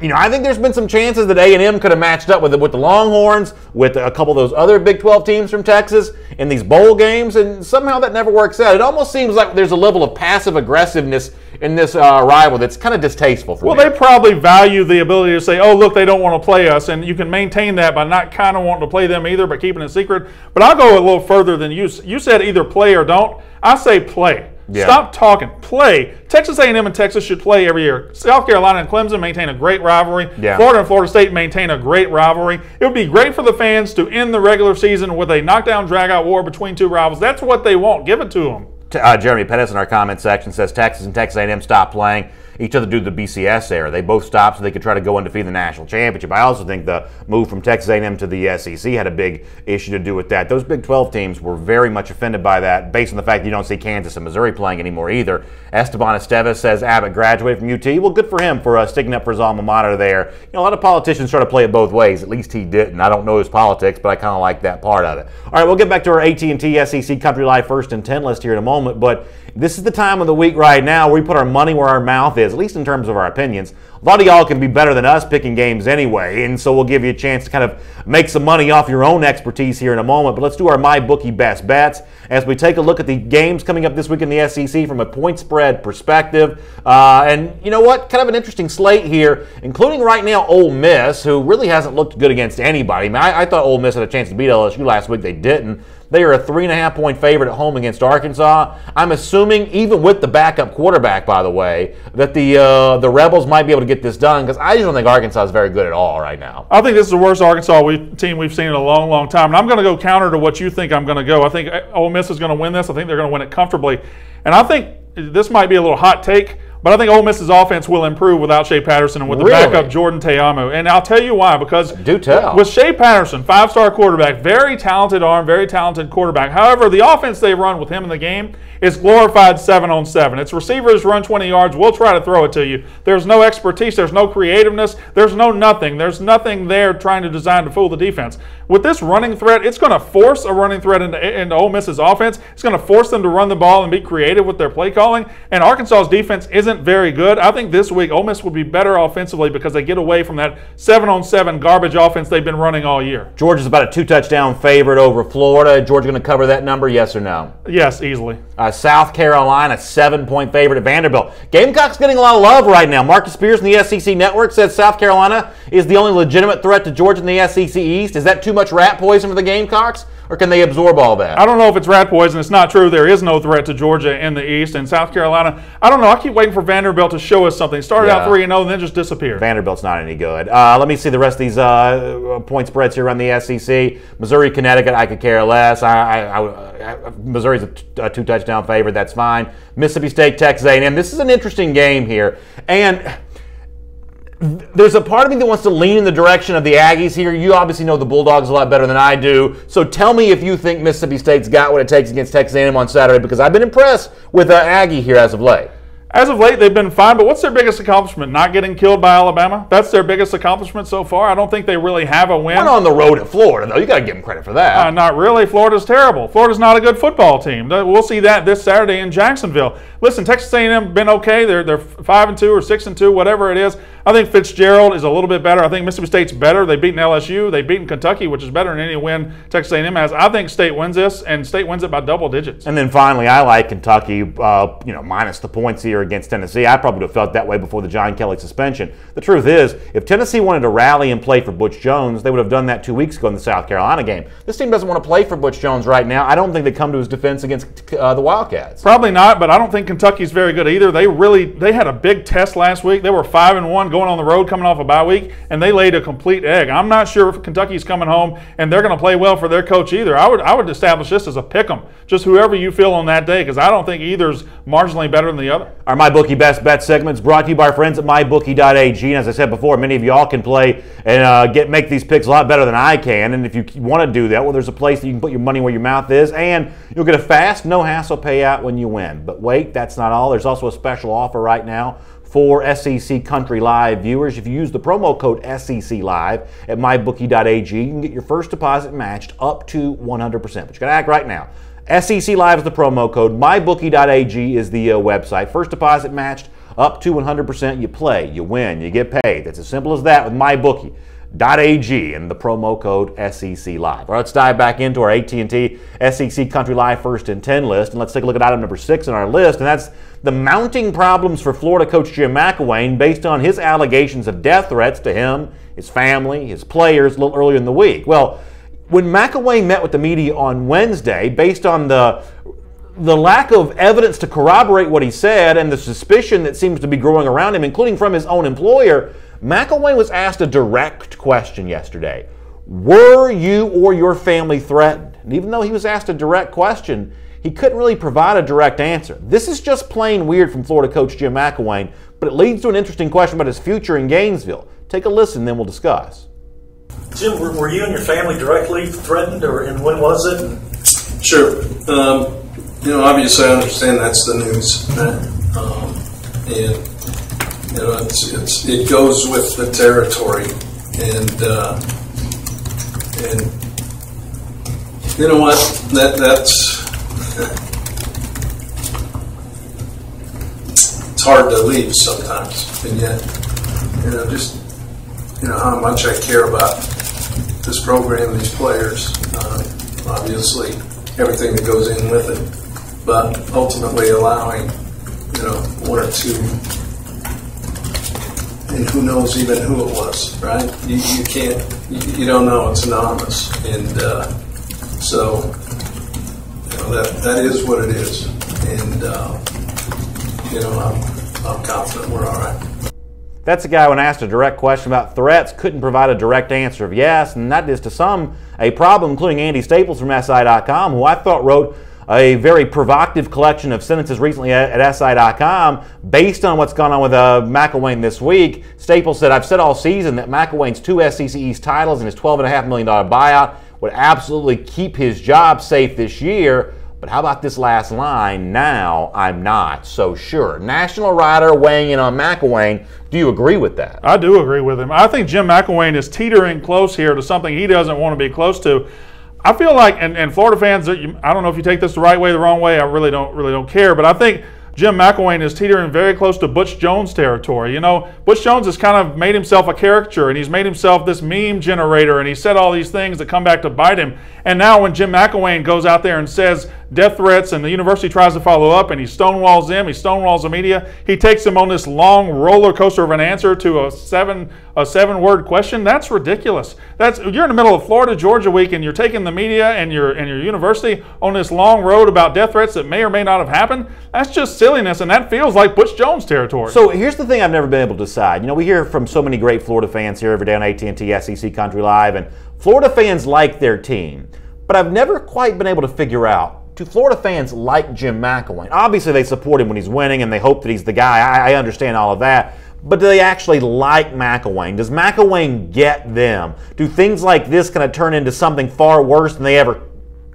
I think there's been some chances that A&M could have matched up with the Longhorns, with a couple of those other Big 12 teams from Texas in these bowl games, and somehow that never works out. It almost seems like there's a level of passive aggressiveness in this rival that's kind of distasteful for me. Well, they probably value the ability to say, oh, look, they don't want to play us, and you can maintain that by not kind of wanting to play them either, but keeping it secret. But I'll go a little further than you. You said either play or don't. I say play. Yeah. Stop talking. Play. Texas A&M and Texas should play every year. South Carolina and Clemson maintain a great rivalry. Yeah. Florida and Florida State maintain a great rivalry. It would be great for the fans to end the regular season with a knockdown, drag-out war between two rivals. That's what they want. Give it to them. Jeremy Pettis in our comment section says Texas and Texas A&M stopped playing each other due to the BCS era. They both stopped so they could try to go undefeated in the national championship. I also think the move from Texas A&M to the SEC had a big issue to do with that. Those Big 12 teams were very much offended by that, based on the fact that you don't see Kansas and Missouri playing anymore either. Esteban Estevez says Abbott graduated from UT. Well, good for him for sticking up for his alma mater there. A lot of politicians try to play it both ways. At least he didn't. I don't know his politics, but I kind of like that part of it. All right, we'll get back to our AT&T SEC Country Live First and 10 list here in a moment, but this is the time of the week right now where we put our money where our mouth is, at least in terms of our opinions. A lot of y'all can be better than us picking games anyway, and so we'll give you a chance to kind of make some money off your own expertise here in a moment. But let's do our MyBookie Best Bets as we take a look at the games coming up this week in the SEC from a point spread perspective. And you know what? Kind of an interesting slate here, including right now Ole Miss, who really hasn't looked good against anybody. I thought Ole Miss had a chance to beat LSU last week. They didn't. They are a 3.5-point favorite at home against Arkansas. I'm assuming, even with the backup quarterback, by the way, that the Rebels might be able to get this done, because I just don't think Arkansas is very good at all right now. I think this is the worst Arkansas team we've seen in a long, long time. And I'm going to go counter to what you think I'm going to go. I think Ole Miss is going to win this. I think they're going to win it comfortably. And I think this might be a little hot take, but I think Ole Miss's offense will improve without Shea Patterson and with the backup Jordan Te'amu. And I'll tell you why, because with Shea Patterson, 5-star quarterback, very talented arm, very talented quarterback. However, the offense they run with him in the game is glorified 7-on-7. Its receivers run 20 yards. We'll try to throw it to you. There's no expertise. There's no creativeness. There's no nothing. There's nothing there trying to design to fool the defense. With this running threat, it's going to force a running threat into Ole Miss's offense. It's going to force them to run the ball and be creative with their play calling. And Arkansas's defense isn't very good. I think this week Ole Miss will be better offensively because they get away from that 7-on-7 garbage offense they've been running all year. Georgia's about a 2-touchdown favorite over Florida. Georgia going to cover that number, yes or no? Yes, easily. South Carolina, 7-point favorite at Vanderbilt. Gamecock's getting a lot of love right now. Marcus Spears in the SEC Network says South Carolina is the only legitimate threat to Georgia in the SEC East. Is that too much rat poison for the Gamecocks, or can they absorb all that? I don't know if it's rat poison. It's not true. There is no threat to Georgia in the East. And South Carolina, I don't know. I keep waiting for Vanderbilt to show us something. Started out 3-0 and then just disappeared. Vanderbilt's not any good. Let me see the rest of these point spreads here around the SEC. Missouri, Connecticut, I could care less. Missouri's a 2-touchdown favorite. That's fine. Mississippi State, Texas A&M. This is an interesting game here. And there's a part of me that wants to lean in the direction of the Aggies here. You obviously know the Bulldogs a lot better than I do. So tell me if you think Mississippi State's got what it takes against Texas A&M on Saturday, because I've been impressed with Aggie here as of late. As of late, they've been fine, but what's their biggest accomplishment? Not getting killed by Alabama? That's their biggest accomplishment so far. I don't think they really have a win. Went on the road at Florida, though. You got to give them credit for that. Not really. Florida's terrible. Florida's not a good football team. We'll see that this Saturday in Jacksonville. Listen, Texas A&M been okay. They're 5-2 or 6-2, whatever it is. I think Fitzgerald is a little bit better. I think Mississippi State's better. They've beaten LSU. They've beaten Kentucky, which is better than any win Texas A&M has. I think State wins this, and State wins it by double digits. And then finally, I like Kentucky, minus the points here against Tennessee. I probably would have felt that way before the John Kelly suspension. The truth is, if Tennessee wanted to rally and play for Butch Jones, they would have done that 2 weeks ago in the South Carolina game. This team doesn't want to play for Butch Jones right now. I don't think they come to his defense against the Wildcats. Probably not, but I don't think Kentucky's very good either. They had a big test last week. They were 5-1 going on the road, coming off a bye week, and they laid a complete egg. I'm not sure if Kentucky's coming home and they're going to play well for their coach either. I would establish this as a pick 'em, just whoever you feel on that day, because I don't think either's marginally better than the other. Our MyBookie Best Bet segment is brought to you by our friends at MyBookie.ag. And as I said before, many of y'all can play and make these picks a lot better than I can. And if you want to do that, well, there's a place that you can put your money where your mouth is, and you'll get a fast, no-hassle payout when you win. But wait, that's not all. There's also a special offer right now for SEC Country Live viewers. If you use the promo code SEC Live at MyBookie.ag, you can get your first deposit matched up to 100%. But you got to act right now. SEC Live is the promo code. MyBookie.ag is the website. First deposit matched up to 100%. You play, you win, you get paid. It's as simple as that with MyBookie.ag and the promo code SEC Live. All right, let's dive back into our AT&T SEC Country Live First and 10 list, and let's take a look at item number 6 on our list, and that's the mounting problems for Florida coach Jim McElwain based on his allegations of death threats to him, his family, his players a little earlier in the week. Well, when McElwain met with the media on Wednesday, based on the lack of evidence to corroborate what he said and the suspicion that seems to be growing around him, including from his own employer, McElwain was asked a direct question yesterday. Were you or your family threatened? And even though he was asked a direct question, he couldn't really provide a direct answer. This is just plain weird from Florida coach Jim McElwain, but it leads to an interesting question about his future in Gainesville. Take a listen, then we'll discuss. Jim, were you and your family directly threatened, and when was it? Sure. Obviously I understand that's the news. It goes with the territory. And you know what? That's it's hard to leave sometimes, and yet, how much I care about this program, these players, obviously everything that goes in with it, but ultimately allowing, one or two, and who knows even who it was, right? You can't, you don't know, it's anonymous, and so that is what it is. And, I'm confident we're all right. That's a guy when asked a direct question about threats couldn't provide a direct answer of yes, and that is to some a problem, including Andy Staples from SI.com, who I thought wrote a very provocative collection of sentences recently at SI.com based on what's gone on with McElwain this week. Staples said, I've said all season that McElwain's 2 SEC East titles and his $12.5 million buyout would absolutely keep his job safe this year. But how about this last line? Now I'm not so sure. National writer weighing in on McElwain. Do you agree with that? I do agree with him. I think Jim McElwain is teetering close here to something he doesn't want to be close to. I feel like, and Florida fans, I don't know if you take this the right way, the wrong way. I really don't care. But I think Jim McElwain is teetering very close to Butch Jones territory. Butch Jones has kind of made himself a caricature, and he's made himself this meme generator, and he said all these things that come back to bite him. And now when Jim McElwain goes out there and says death threats and the university tries to follow up and he stonewalls them, he stonewalls the media, he takes them on this long roller coaster of an answer to a seven-word question. That's ridiculous. You're in the middle of Florida Georgia week and you're taking the media and your university on this long road about death threats that may or may not have happened. That's just silliness, and that feels like Butch Jones territory. So here's the thing I've never been able to decide. We hear from so many great Florida fans here every day on AT&T SEC Country Live, and Florida fans like their team, but I've never quite been able to figure out, do Florida fans like Jim McElwain? Obviously they support him when he's winning and they hope that he's the guy. I understand all of that. But do they actually like McElwain? Does McElwain get them? Do things like this kind of turn into something far worse than they ever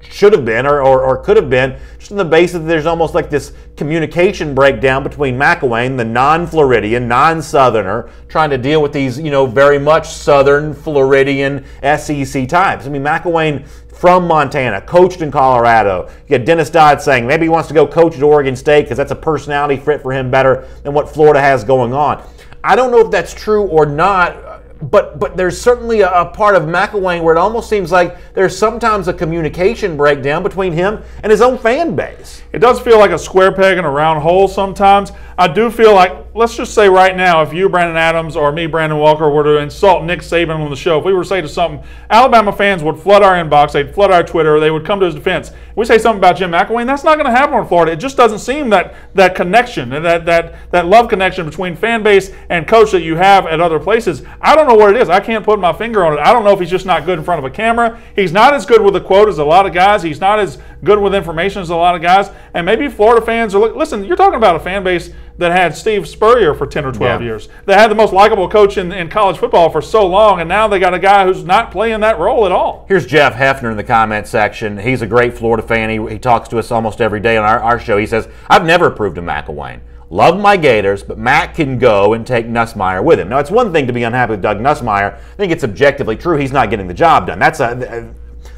should have been or could have been, just on the basis that there's almost like this communication breakdown between McElwain, the non-Floridian, non-Southerner, trying to deal with these, very much Southern Floridian SEC types. I mean, McElwain from Montana, coached in Colorado. You got Dennis Dodd saying maybe he wants to go coach at Oregon State because that's a personality fit for him better than what Florida has going on. I don't know if that's true or not. But there's certainly a part of McElwain where it almost seems like there's sometimes a communication breakdown between him and his own fan base. It does feel like a square peg in a round hole sometimes. I do feel like, let's just say right now, if you, Brandon Adams, or me, Brandon Walker, were to insult Nick Saban on the show, if we were to say to something, Alabama fans would flood our inbox, they'd flood our Twitter, they would come to his defense. If we say something about Jim McElwain, that's not going to happen in Florida. It just doesn't seem that connection, that love connection between fan base and coach that you have at other places. I don't know what it is. I can't put my finger on it. I don't know if he's just not good in front of a camera. He's not as good with a quote as a lot of guys. He's not as good with information as a lot of guys. And maybe Florida fans are listen, you're talking about a fan base that had Steve Spurrier for 10 or 12 years. They had the most likable coach in college football for so long, and now they got a guy who's not playing that role at all. Here's Jeff Hefner in the comment section. He's a great Florida fan. He talks to us almost every day on our show. He says, I've never approved of McElwain. Love my Gators, but Matt can go and take Nussmeier with him. Now, it's one thing to be unhappy with Doug Nussmeier. I think it's objectively true he's not getting the job done.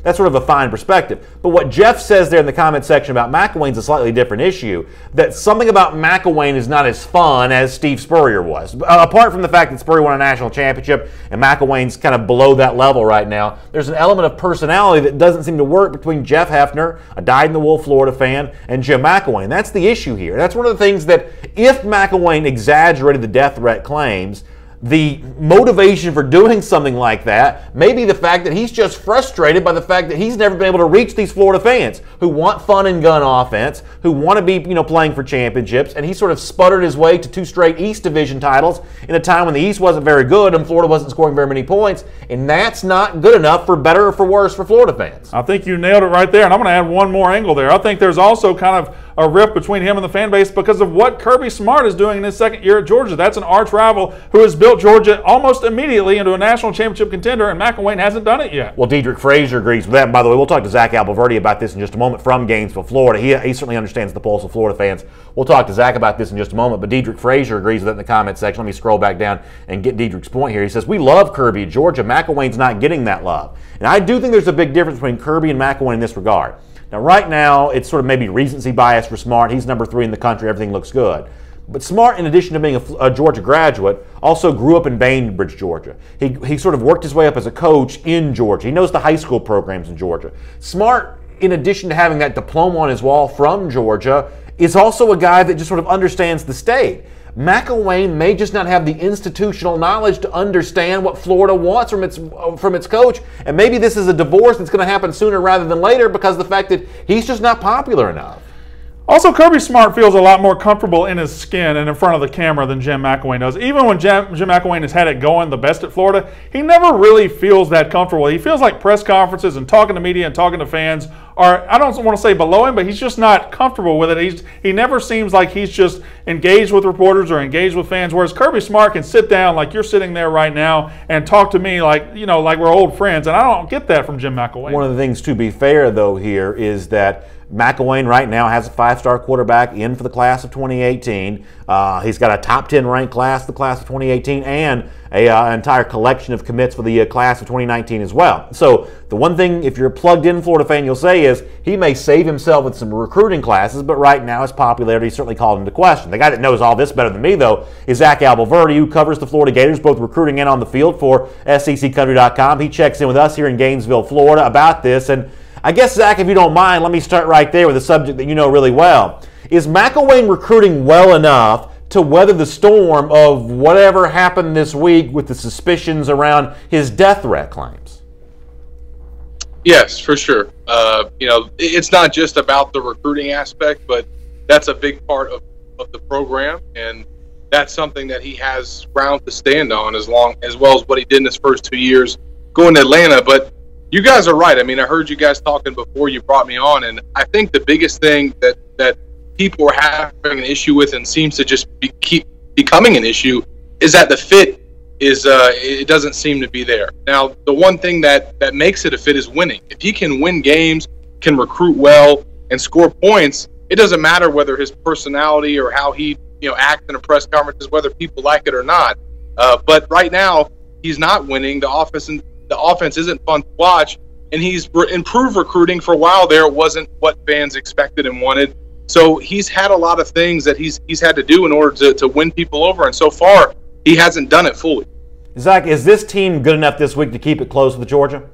That's sort of a fine perspective. But what Jeff says there in the comment section about McElwain's a slightly different issue, that something about McElwain is not as fun as Steve Spurrier was. Apart from the fact that Spurrier won a national championship and McElwain's kind of below that level right now, there's an element of personality that doesn't seem to work between Jeff Hefner, a dyed-in-the-wool Florida fan, and Jim McElwain. That's the issue here. That's one of the things that if McElwain exaggerated the death threat claims, the motivation for doing something like that may be the fact that he's just frustrated by the fact that he's never been able to reach these Florida fans who want fun and gun offense, who want to be, playing for championships, and he sort of sputtered his way to 2 straight East Division titles in a time when the East wasn't very good and Florida wasn't scoring very many points, and that's not good enough for better or for worse for Florida fans. I think you nailed it right there, and I'm going to add one more angle there. I think there's also kind of a rift between him and the fan base because of what Kirby Smart is doing in his second year at Georgia. That's an arch rival who has built Georgia almost immediately into a national championship contender, and McElwain hasn't done it yet. Well, Dedrick Frazier agrees with that. And by the way, we'll talk to Zach Alberverdi about this in just a moment from Gainesville, Florida. He certainly understands the pulse of Florida fans. We'll talk to Zach about this in just a moment, but Dedrick Frazier agrees with that in the comment section. Let me scroll back down and get Dedrick's point here. He says, we love Kirby at Georgia. McElwain's not getting that love. And I do think there's a big difference between Kirby and McElwain in this regard. Now, right now, it's sort of maybe recency bias for Smart. He's number 3 in the country. Everything looks good. But Smart, in addition to being a Georgia graduate, also grew up in Bainbridge, Georgia. He sort of worked his way up as a coach in Georgia. He knows the high school programs in Georgia. Smart, in addition to having that diploma on his wall from Georgia, is also a guy that just sort of understands the state. McElwain may just not have the institutional knowledge to understand what Florida wants from its coach, and maybe this is a divorce that's going to happen sooner rather than later because of the fact that he's just not popular enough. Also, Kirby Smart feels a lot more comfortable in his skin and in front of the camera than Jim McElwain does. Even when Jim McElwain has had it going the best at Florida, he never really feels that comfortable. He feels like press conferences and talking to media and talking to fans are, I don't want to say below him, but he's just not comfortable with it. He never seems like he's just engaged with reporters or engaged with fans, whereas Kirby Smart can sit down like you're sitting there right now and talk to me like, like we're old friends, and I don't get that from Jim McElwain. One of the things, to be fair, though, here is that McElwain right now has a 5-star quarterback in for the class of 2018. He's got a top 10 ranked class, the class of 2018, and an entire collection of commits for the class of 2019 as well. So the one thing, if you're a plugged-in Florida fan, you'll say is he may save himself with some recruiting classes, but right now his popularity certainly called into question. The guy that knows all this better than me, though, is Zach Albalverdi, who covers the Florida Gators, both recruiting and on the field for SECCountry.com. He checks in with us here in Gainesville, Florida, about this. And I guess, Zach, if you don't mind, let me start right there with a subject that you know really well. Is McElwain recruiting well enough to weather the storm of whatever happened this week with the suspicions around his death threat claims? Yes, for sure. It's not just about the recruiting aspect, but that's a big part of the program, and that's something that he has ground to stand on as well as what he did in his first 2 years going to Atlanta. But you guys are right. I mean, I heard you guys talking before you brought me on, and I think the biggest thing that people are having an issue with and seems to just keep becoming an issue is that the fit is it doesn't seem to be there. Now, the one thing that makes it a fit is winning. If he can win games, can recruit well, and score points, it doesn't matter whether his personality or how he acts in a press conferences, whether people like it or not. But right now, he's not winning. The offense isn't fun to watch, and he's improved recruiting. For a while there, it wasn't what fans expected and wanted. So he's had a lot of things that he's had to do in order to win people over, and so far he hasn't done it fully. Zach, is this team good enough this week to keep it close with Georgia?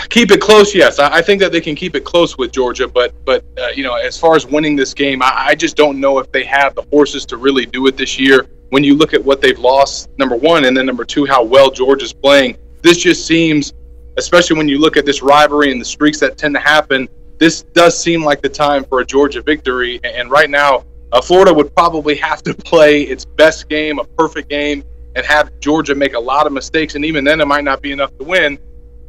Keep it close, yes. I think that they can keep it close with Georgia, but as far as winning this game, I just don't know if they have the horses to really do it this year. When you look at what they've lost, number one, and then number two, how well Georgia's playing, this just seems, especially when you look at this rivalry and the streaks that tend to happen, this does seem like the time for a Georgia victory. And right now, Florida would probably have to play its best game, a perfect game, and have Georgia make a lot of mistakes. And even then, it might not be enough to win.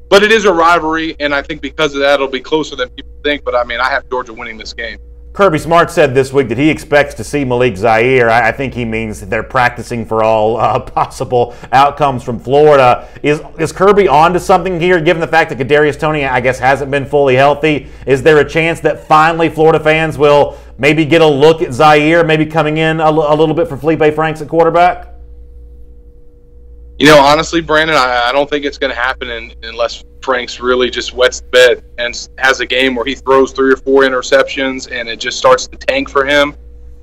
But it is a rivalry, and I think because of that, it'll be closer than people think. But, I have Georgia winning this game. Kirby Smart said this week that he expects to see Malik Zaire. I think he means that they're practicing for all possible outcomes from Florida. Is Kirby on to something here, given the fact that Kadarius Toney, I guess, hasn't been fully healthy? Is there a chance that finally Florida fans will maybe get a look at Zaire, maybe coming in a little bit for Felipe Franks at quarterback? Honestly, Brandon, I don't think it's going to happen unless Franks really just wets the bed and has a game where he throws 3 or 4 interceptions and it just starts to tank for him.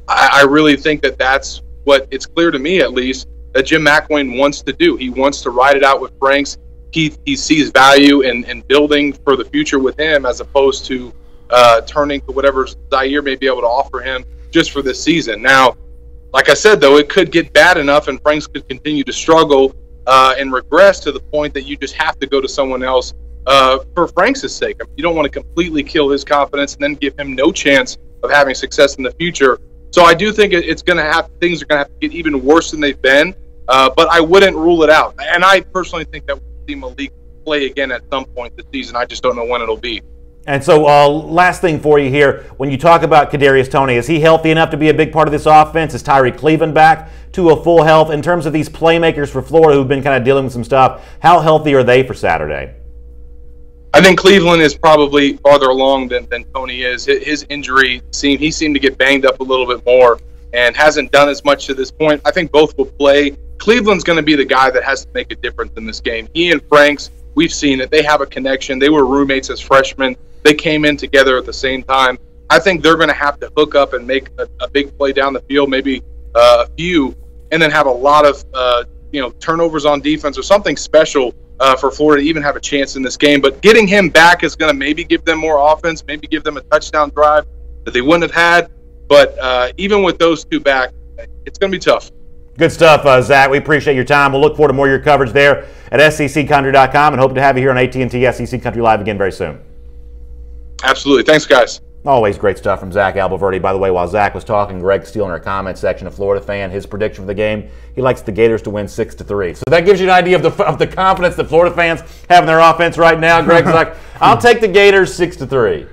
I really think that's what it's clear to me, at least, that Jim McElwain wants to do. He wants to ride it out with Franks. He sees value in building for the future with him as opposed to turning to whatever Zaire may be able to offer him just for this season. Now, like I said, though, it could get bad enough and Franks could continue to struggle and regress to the point that you just have to go to someone else for Franks' sake. You don't want to completely kill his confidence and then give him no chance of having success in the future. So I do think things are going to have to get even worse than they've been, but I wouldn't rule it out. And I personally think that we'll see Malik play again at some point this season. I just don't know when it'll be. And so last thing for you here, when you talk about Kadarius Toney, is he healthy enough to be a big part of this offense? Is Tyree Cleveland back to a full health? In terms of these playmakers for Florida who've been kind of dealing with some stuff, how healthy are they for Saturday? I think Cleveland is probably farther along than Toney is. His injury he seemed to get banged up a little bit more and hasn't done as much to this point. I think both will play. Cleveland's going to be the guy that has to make a difference in this game. He and Franks, we've seen it. They have a connection. They were roommates as freshmen. They came in together at the same time. I think they're going to have to hook up and make a big play down the field, maybe a few, and then have a lot of turnovers on defense or something special for Florida to even have a chance in this game. But getting him back is going to maybe give them more offense, maybe give them a touchdown drive that they wouldn't have had. But even with those two back, it's going to be tough. Good stuff, Zach. We appreciate your time. We'll look forward to more of your coverage there at SECCountry.com and hope to have you here on AT&T SEC Country Live again very soon. Absolutely. Thanks, guys. Always great stuff from Zach Albaverdi. By the way, while Zach was talking, Greg Steele in our comment section, a Florida fan, his prediction for the game, he likes the Gators to win 6-3. So that gives you an idea of the confidence that Florida fans have in their offense right now. Greg's like, I'll take the Gators 6-3.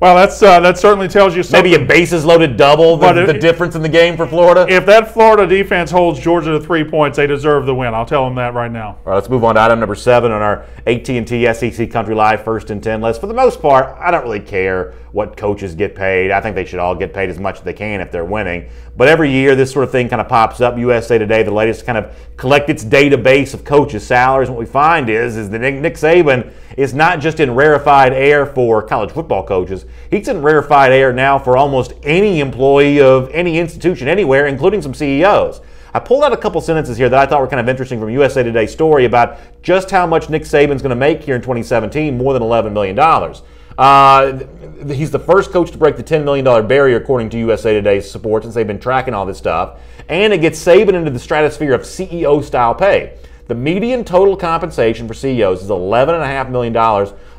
Well, that certainly tells you something. Maybe a bases-loaded double, the difference in the game for Florida. If that Florida defense holds Georgia to 3 points, they deserve the win. I'll tell them that right now. All right, let's move on to item number 7 on our AT&T SEC Country Live 1st and 10 list. For the most part, I don't really care what coaches get paid. I think they should all get paid as much as they can if they're winning. But every year, this sort of thing kind of pops up. USA Today, the latest, kind of collect its database of coaches' salaries. And what we find is that Nick Saban is not just in rarefied air for college football coaches. He's in rarefied air now for almost any employee of any institution anywhere, including some CEOs. I pulled out a couple sentences here that I thought were kind of interesting from USA Today's story about just how much Nick Saban's going to make here in 2017, more than $11 million. He's the first coach to break the $10 million barrier, according to USA Today's support, since they've been tracking all this stuff. And it gets Saban into the stratosphere of CEO-style pay. The median total compensation for CEOs is $11.5 million,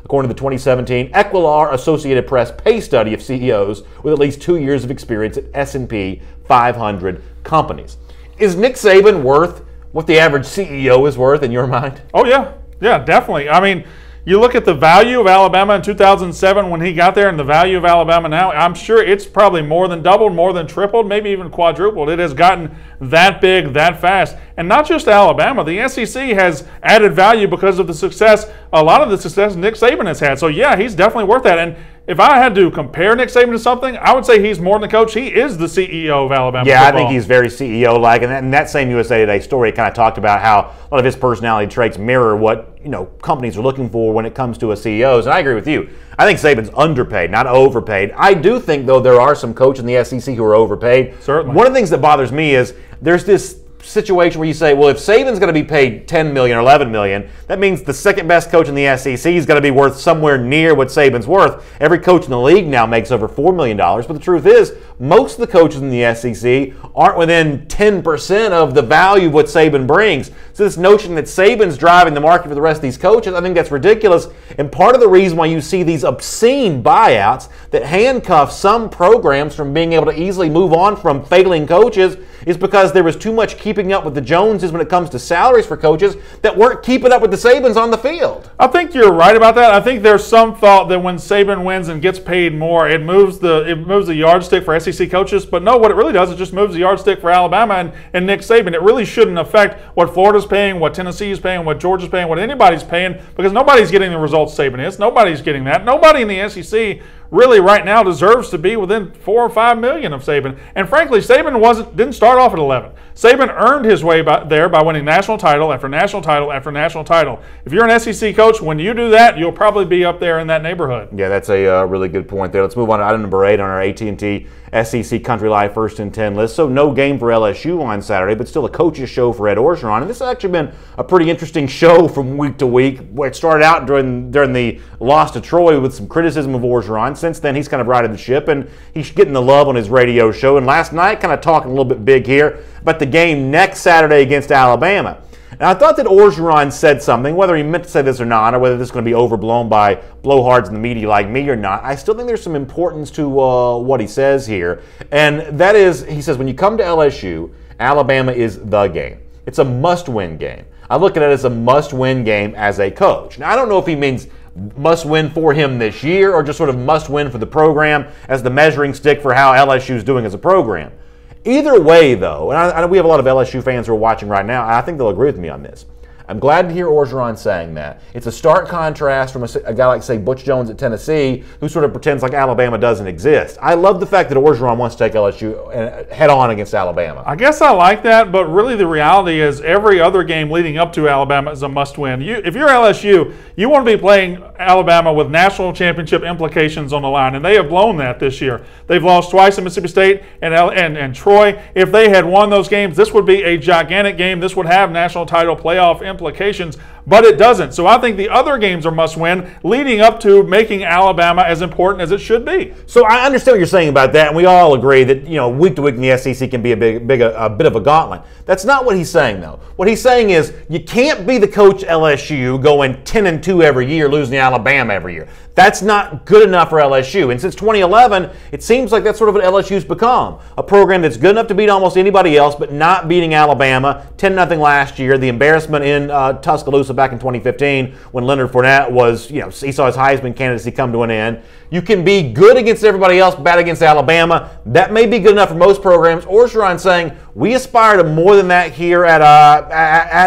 according to the 2017 Equilar Associated Press pay study of CEOs with at least 2 years of experience at S&P 500 companies. Is Nick Saban worth what the average CEO is worth in your mind? Oh, yeah. Yeah, definitely. I mean, you look at the value of Alabama in 2007 when he got there and the value of Alabama now, I'm sure it's probably more than doubled, more than tripled, maybe even quadrupled. It has gotten that big, that fast. And not just Alabama. The SEC has added value because of the success, a lot of the success Nick Saban has had. So, yeah, he's definitely worth that. And if I had to compare Nick Saban to something, I would say he's more than a coach. He is the CEO of Alabama football. I think he's very CEO-like. And that same USA Today story kind of talked about how a lot of his personality traits mirror what companies are looking for when it comes to a CEOs. And I agree with you. I think Saban's underpaid, not overpaid. I do think, though, there are some coaches in the SEC who are overpaid. Certainly. One of the things that bothers me is there's this situation where you say, well, if Saban's going to be paid $10 million or $11 million, that means the second best coach in the SEC is going to be worth somewhere near what Saban's worth. Every coach in the league now makes over $4 million, but the truth is, most of the coaches in the SEC aren't within 10% of the value of what Saban brings. So this notion that Saban's driving the market for the rest of these coaches, I think that's ridiculous. And part of the reason why you see these obscene buyouts that handcuff some programs from being able to easily move on from failing coaches is because there was too much keeping up with the Joneses when it comes to salaries for coaches that weren't keeping up with the Sabans on the field. I think you're right about that. I think there's some thought that when Saban wins and gets paid more, it moves the yardstick for SEC coaches. But no, what it really does is just moves the yardstick for Alabama and Nick Saban. It really shouldn't affect what Florida's paying, what Tennessee is paying, what Georgia's paying, what anybody's paying, because nobody's getting the results Saban is. Nobody's getting that. Nobody in the SEC really right now deserves to be within $4 or $5 million of Saban. And frankly, Saban didn't start off at 11. Saban earned his way there by winning national title after national title after national title. If you're an SEC coach, when you do that, you'll probably be up there in that neighborhood. Yeah, that's a really good point there. Let's move on to item number 8 on our AT&T SEC Country Live 1st and 10 list. So no game for LSU on Saturday, but still a coach's show for Ed Orgeron. And this has actually been a pretty interesting show from week to week. It started out during the loss to Troy with some criticism of Orgeron. Since then, he's kind of righted the ship, and he's getting the love on his radio show. And last night, kind of talking a little bit big here about the game next Saturday against Alabama. And I thought that Orgeron said something, whether he meant to say this or not, or whether this is going to be overblown by blowhards in the media like me or not, I still think there's some importance to what he says here. And that is, he says, when you come to LSU, Alabama is the game. It's a must-win game. I look at it as a must-win game as a coach. Now, I don't know if he means must-win for him this year or just sort of must-win for the program as the measuring stick for how LSU is doing as a program. Either way, though, and I know we have a lot of LSU fans who are watching right now, I think they'll agree with me on this. I'm glad to hear Orgeron saying that. It's a stark contrast from a guy like, say, Butch Jones at Tennessee, who sort of pretends like Alabama doesn't exist. I love the fact that Orgeron wants to take LSU head-on against Alabama. I guess I like that, but really the reality is every other game leading up to Alabama is a must-win. If you're LSU, you want to be playing Alabama with national championship implications on the line, and they have blown that this year. They've lost twice in Mississippi State and Troy. If they had won those games, this would be a gigantic game. This would have national title playoff implications, but it doesn't. So I think the other games are must-win, leading up to making Alabama as important as it should be. So I understand what you're saying about that, and we all agree that week to week in the SEC can be a bit of a gauntlet. That's not what he's saying, though. What he's saying is you can't be the coach LSU going 10-2 every year, losing to Alabama every year. That's not good enough for LSU. And since 2011, it seems like that's sort of what LSU's become. A program that's good enough to beat almost anybody else, but not beating Alabama. 10-0 last year. The embarrassment in Tuscaloosa back in 2015 when Leonard Fournette was, he saw his Heisman candidacy come to an end. You can be good against everybody else, bad against Alabama. That may be good enough for most programs. Orgeron's saying we aspire to more than that here at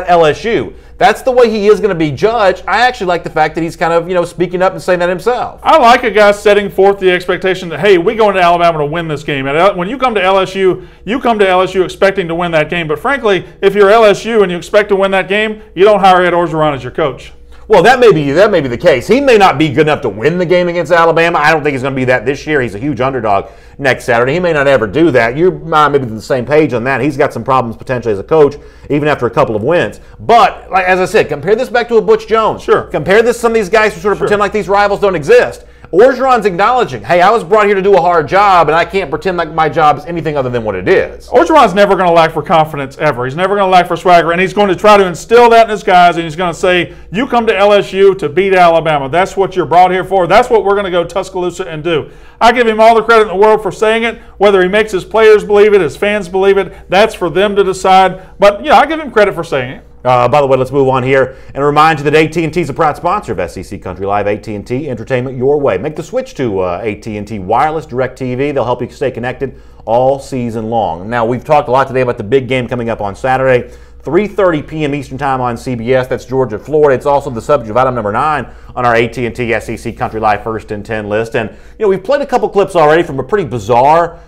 LSU. That's the way he is going to be judged. I actually like the fact that he's kind of, speaking up and saying that himself. I like a guy setting forth the expectation that, hey, we go into Alabama to win this game. And when you come to LSU, expecting to win that game. But frankly, if you're LSU and you expect to win that game, you don't hire Ed Orgeron as your coach. Well, that may be the case. He may not be good enough to win the game against Alabama. I don't think he's going to be that this year. He's a huge underdog next Saturday. He may not ever do that. You're maybe on the same page on that. He's got some problems potentially as a coach, even after a couple of wins. But, as I said, compare this back to a Butch Jones. Sure. Compare this to some of these guys who sort of pretend like these rivals don't exist. Orgeron's acknowledging, hey, I was brought here to do a hard job, and I can't pretend like my job is anything other than what it is. Orgeron's never going to lack for confidence ever. He's never going to lack for swagger, and he's going to try to instill that in his guys, and he's going to say, you come to LSU to beat Alabama. That's what you're brought here for. That's what we're going to go Tuscaloosa and do. I give him all the credit in the world for saying it. Whether he makes his players believe it, his fans believe it, that's for them to decide. But, I give him credit for saying it. By the way, let's move on here and remind you that AT&T is a proud sponsor of SEC Country Live. AT&T, entertainment your way. Make the switch to AT&T Wireless Direct TV. They'll help you stay connected all season long. Now, we've talked a lot today about the big game coming up on Saturday, 3:30 p.m. Eastern Time on CBS. That's Georgia, Florida. It's also the subject of item number 9 on our AT&T SEC Country Live First and 10 list. And, we've played a couple clips already from a pretty bizarre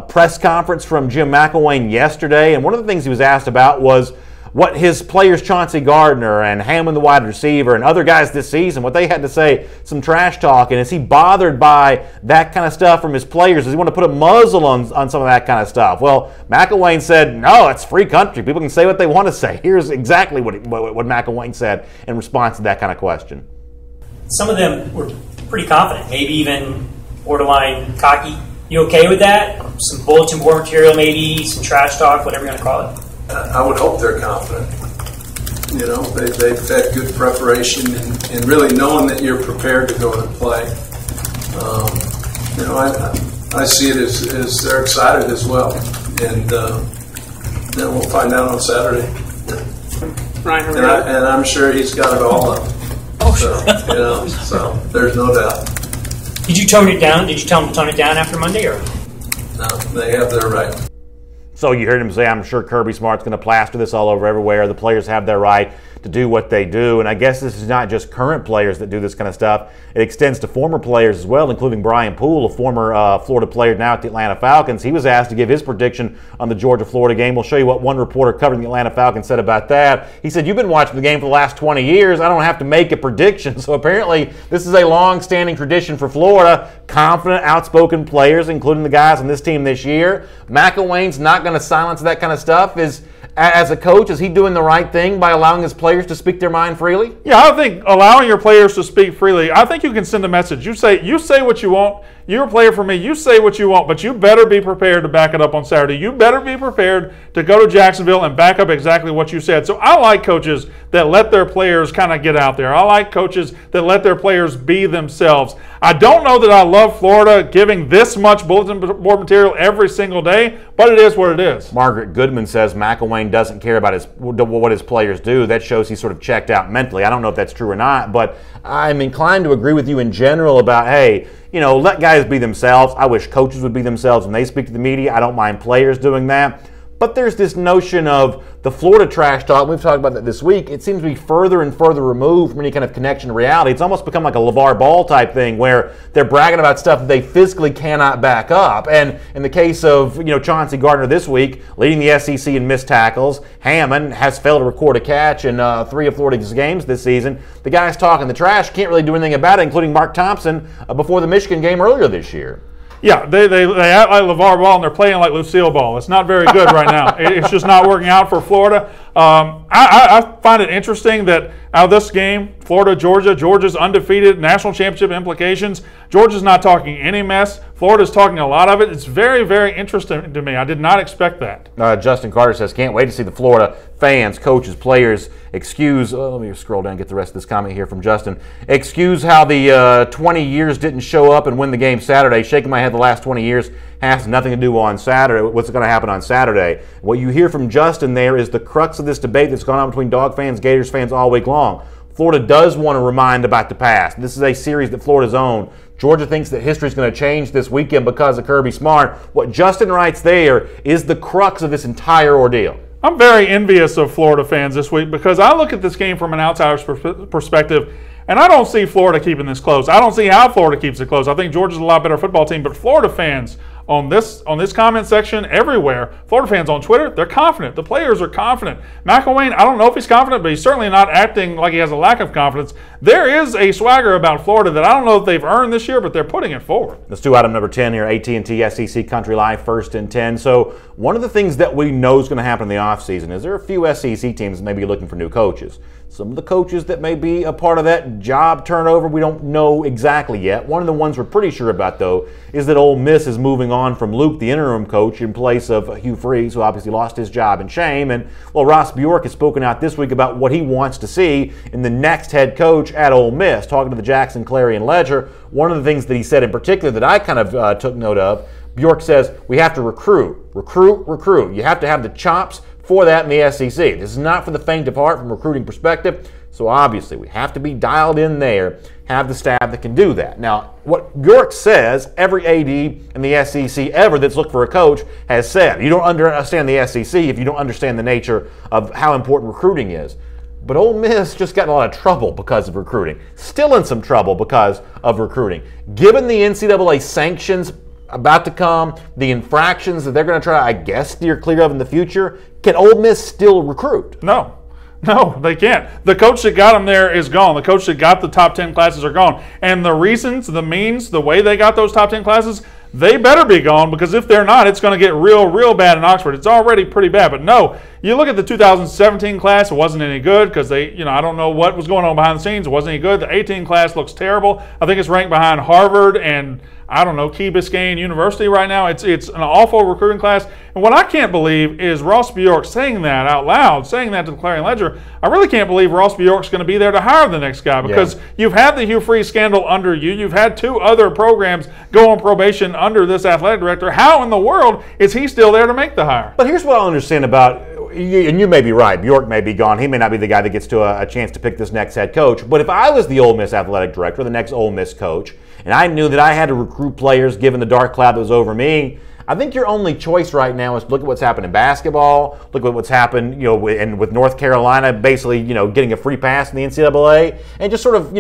press conference from Jim McElwain yesterday. And one of the things he was asked about was what his players, Chauncey Gardner and Hammond, the wide receiver, and other guys this season, what they had to say, some trash talk. And is he bothered by that kind of stuff from his players? Does he want to put a muzzle on some of that kind of stuff? Well, McElwain said, no, it's free country. People can say what they want to say. Here's exactly what McElwain said in response to that kind of question. Some of them were pretty confident, maybe even borderline cocky. You okay with that? Some bulletin board material, maybe, some trash talk, whatever you want to call it. I would hope they're confident. They've had good preparation and really knowing that you're prepared to go and play. I see it as they're excited as well. And then we'll find out on Saturday. Ryan, and I'm sure he's got it all up. Oh, sure. So there's no doubt. Did you tone it down? Did you tell him to tone it down after Monday? Or no, they have their right. So you heard him say, I'm sure Kirby Smart's going to plaster this all over everywhere. The players have their right to do what they do. And I guess this is not just current players that do this kind of stuff. It extends to former players as well, including Brian Poole, a former Florida player now at the Atlanta Falcons. He was asked to give his prediction on the Georgia-Florida game. We'll show you what one reporter covering the Atlanta Falcons said about that. He said, you've been watching the game for the last 20 years. I don't have to make a prediction. So apparently this is a long-standing tradition for Florida. Confident, outspoken players, including the guys on this team this year. McElwain's not going to silence that kind of stuff. As a coach, is he doing the right thing by allowing his players to speak their mind freely? Yeah, I think allowing your players to speak freely, I think you can send a message. You say what you want. You're a player for me. You say what you want, but you better be prepared to back it up on Saturday. You better be prepared to go to Jacksonville and back up exactly what you said. So I like coaches that let their players kind of get out there. I like coaches that let their players be themselves. I don't know that I love Florida giving this much bulletin board material every single day, but it is what it is. Margaret Goodman says McElwain doesn't care about what his players do. That shows he's sort of checked out mentally. I don't know if that's true or not, but I'm inclined to agree with you in general about, hey, let guys be themselves. I wish coaches would be themselves when they speak to the media. I don't mind players doing that. But there's this notion of the Florida trash talk. We've talked about that this week. It seems to be further and further removed from any kind of connection to reality. It's almost become like a LeVar Ball type thing where they're bragging about stuff that they physically cannot back up. And in the case of Chauncey Gardner this week, leading the SEC in missed tackles, Hammond has failed to record a catch in 3 of Florida's games this season. The guys talking the trash can't really do anything about it, including Mark Thompson before the Michigan game earlier this year. Yeah, they act like LeVar Ball and they're playing like Lucille Ball. It's not very good right now. It's just not working out for Florida. I find it interesting that out of this game, Georgia's undefeated, national championship implications. Georgia's not talking any mess. Florida's talking a lot of it. It's very, very interesting to me. I did not expect that. Justin Carter says, can't wait to see the Florida fans, coaches, players excuse, let me scroll down and get the rest of this comment here from Justin. Excuse how the 20 years didn't show up and win the game Saturday. Shaking my head the last 20 years has nothing to do on Saturday. What's going to happen on Saturday? What you hear from Justin there is the crux of this debate that's gone on between Dog fans, Gators fans all week long. Florida does want to remind about the past. This is a series that Florida's owned. Georgia thinks that history is going to change this weekend because of Kirby Smart. What Justin writes there is the crux of this entire ordeal. I'm very envious of Florida fans this week because I look at this game from an outsider's perspective, and I don't see Florida keeping this close. I don't see how Florida keeps it close. I think Georgia's a lot better football team, but Florida fans on this comment section everywhere, Florida fans on Twitter, they're confident. The players are confident. McElwain, I don't know if he's confident, but he's certainly not acting like he has a lack of confidence. There is a swagger about Florida that I don't know if they've earned this year, but they're putting it forward. Let's do item number 10 here, AT&T SEC Country Live, 1st and 10. So one of the things that we know is going to happen in the offseason is there are a few SEC teams that may be looking for new coaches. Some of the coaches that may be a part of that job turnover, we don't know exactly yet. One of the ones we're pretty sure about, though, is that Ole Miss is moving on from Luke, the interim coach, in place of Hugh Freeze, who obviously lost his job in shame. And, well, Ross Bjork has spoken out this week about what he wants to see in the next head coach at Ole Miss. Talking to the Jackson Clarion Ledger, one of the things that he said in particular that I kind of took note of, Bjork says we have to recruit. You have to have the chops for that in the SEC. This is not for the faint of heart from a recruiting perspective, so obviously we have to be dialed in there, have the staff that can do that. Now, what Bjork says, every AD in the SEC ever that's looked for a coach has said, you don't understand the SEC if you don't understand the nature of how important recruiting is. But Ole Miss just got in a lot of trouble because of recruiting. Still in some trouble because of recruiting. Given the NCAA sanctions about to come, the infractions that they're going to try, I guess, steer clear of in the future, can Ole Miss still recruit? No, they can't. The coach that got them there is gone. The coach that got the top 10 classes are gone. And the reasons, the means, the way they got those top 10 classes, they better be gone, because if they're not, it's going to get real bad in Oxford. It's already pretty bad. But no, you look at the 2017 class, it wasn't any good because they, I don't know what was going on behind the scenes. It wasn't any good. The 18 class looks terrible. I think it's ranked behind Harvard and, I don't know, Key Biscayne University right now. It's an awful recruiting class. And what I can't believe is Ross Bjork saying that out loud, saying that to the Clarion Ledger. I really can't believe Ross Bjork's going to be there to hire the next guy, because you've had the Hugh Freeze scandal under you. You've had 2 other programs go on probation under this athletic director. How in the world is he still there to make the hire? But here's what I understand about, and you may be right, Bjork may be gone. He may not be the guy that gets to a chance to pick this next head coach. But if I was the Ole Miss athletic director, the next Ole Miss coach, and I knew that I had to recruit players given the dark cloud that was over me, I think your only choice right now is to look at what's happened in basketball, look at what's happened, and with North Carolina basically, getting a free pass in the NCAA, and just sort of,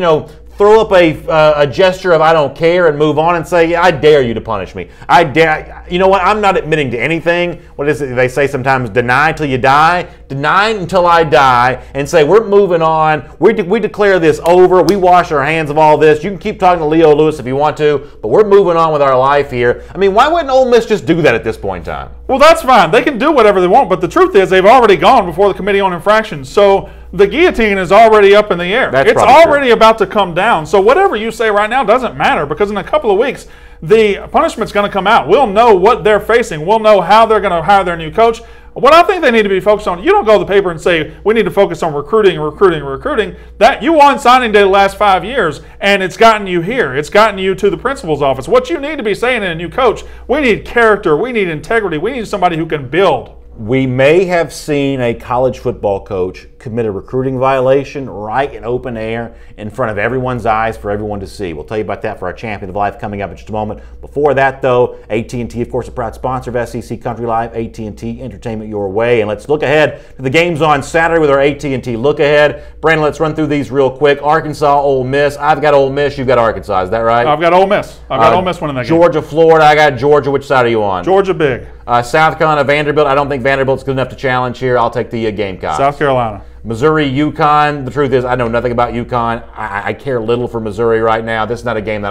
throw up a gesture of I don't care and move on and say, I dare you to punish me. I dare. You know what? I'm not admitting to anything. What is it they say sometimes? Deny till you die. Deny until I die, and say we're moving on. We declare this over. We wash our hands of all this. You can keep talking to Leo Lewis if you want to, but we're moving on with our life here. I mean, why wouldn't Ole Miss just do that at this point in time? Well, that's fine. They can do whatever they want, but the truth is they've already gone before the Committee on Infractions. So the guillotine is already up in the air. It's already about to come down. So whatever you say right now doesn't matter, because in a couple of weeks, the punishment's going to come out. We'll know what they're facing. We'll know how they're going to hire their new coach. What I think they need to be focused on, you don't go to the paper and say, we need to focus on recruiting. That you won signing day the last 5 years, and it's gotten you here. It's gotten you to the principal's office. What you need to be saying in a new coach, we need character, we need integrity, we need somebody who can build. We may have seen a college football coach commit a recruiting violation right in open air in front of everyone's eyes for everyone to see. We'll tell you about that for our Champion of Life coming up in just a moment. Before that, though, AT&T, of course, a proud sponsor of SEC Country Live. AT&T, entertainment your way. And let's look ahead to the games on Saturday with our AT&T look ahead. Brandon, let's run through these real quick. Arkansas, Ole Miss. I've got Ole Miss. You've got Arkansas. Is that right? I've got Ole Miss. I've got Ole Miss winning that game. Georgia, Florida. I got Georgia. Which side are you on? Georgia big. South Carolina, Vanderbilt. I don't think Vanderbilt's good enough to challenge here. I'll take the Gamecocks. South Carolina. Missouri, UConn. The truth is, I know nothing about UConn. I care little for Missouri right now. This is not a game that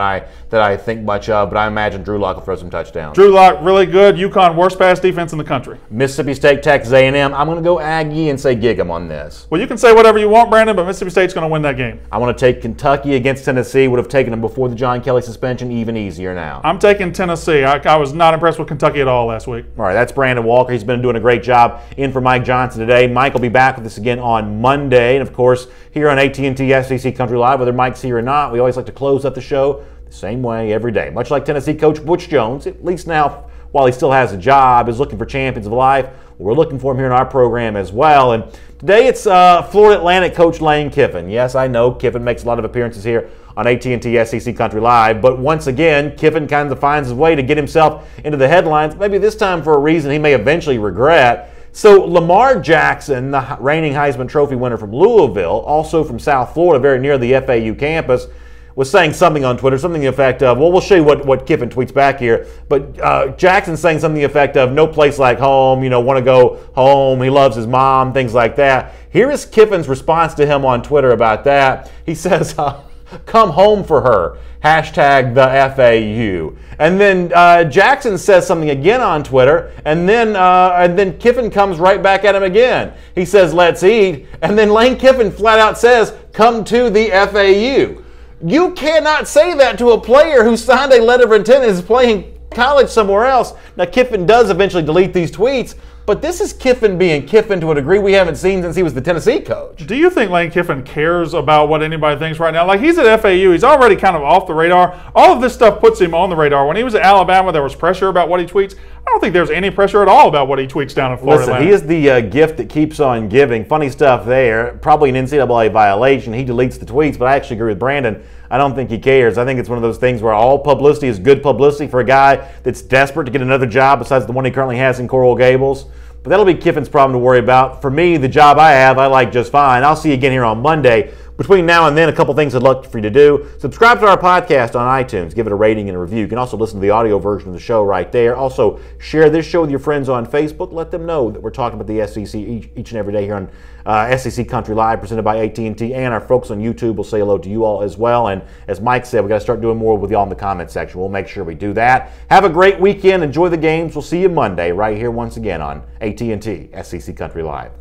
I think much of, but I imagine Drew Lock will throw some touchdowns. Drew Lock, really good. UConn, worst pass defense in the country. Mississippi State, Texas A&M. I'm going to go Aggie and say Gig 'em on this. Well, you can say whatever you want, Brandon, but Mississippi State's going to win that game. I want to take Kentucky against Tennessee. Would have taken them before the John Kelly suspension. Even easier now. I'm taking Tennessee. I was not impressed with Kentucky at all last week. All right, that's Brandon Walker. He's been doing a great job in for Mike Johnson today. Mike will be back with us again on Monday. And, of course, here on AT&T SEC Country Live, whether Mike's here or not, we always like to close up the show the same way every day. Much like Tennessee coach Butch Jones, at least now, while he still has a job, is looking for champions of life. We're looking for him here in our program as well. And today it's Florida Atlantic coach Lane Kiffin. Yes, I know Kiffin makes a lot of appearances here on AT&T SEC Country Live. But once again, Kiffin kind of finds his way to get himself into the headlines, maybe this time for a reason he may eventually regret. So Lamar Jackson, the reigning Heisman Trophy winner from Louisville, also from South Florida, very near the FAU campus, was saying something on Twitter, something to the effect of, well, we'll show you what Kiffin tweets back here, but Jackson saying something to the effect of, no place like home, want to go home, he loves his mom, things like that. Here is Kiffin's response to him on Twitter about that. He says, come home for her, hashtag the FAU. And then Jackson says something again on Twitter, and then Kiffin comes right back at him again. He says, let's eat, and then Lane Kiffin flat out says, come to the FAU. You cannot say that to a player who signed a letter of intent and is playing college somewhere else. Now, Kiffin does eventually delete these tweets, but this is Kiffin being Kiffin to a degree we haven't seen since he was the Tennessee coach. Do you think Lane Kiffin cares about what anybody thinks right now? Like, he's at FAU. He's already kind of off the radar. All of this stuff puts him on the radar. When he was at Alabama, there was pressure about what he tweets. I don't think there's any pressure at all about what he tweets down in Florida. Listen, he is the gift that keeps on giving. Funny stuff there. Probably an NCAA violation. He deletes the tweets, but I actually agree with Brandon. I don't think he cares. I think it's one of those things where all publicity is good publicity for a guy that's desperate to get another job besides the one he currently has in Coral Gables. But that'll be Kiffin's problem to worry about. For me, the job I have, I like just fine. I'll see you again here on Monday. Between now and then, a couple things I'd love for you to do. Subscribe to our podcast on iTunes. Give it a rating and a review. You can also listen to the audio version of the show right there. Also, share this show with your friends on Facebook. Let them know that we're talking about the SEC each and every day here on SEC Country Live, presented by AT&T. And our folks on YouTube will say hello to you all as well. And as Mike said, we've got to start doing more with y'all in the comment section. We'll make sure we do that. Have a great weekend. Enjoy the games. We'll see you Monday right here once again on AT&T SEC Country Live.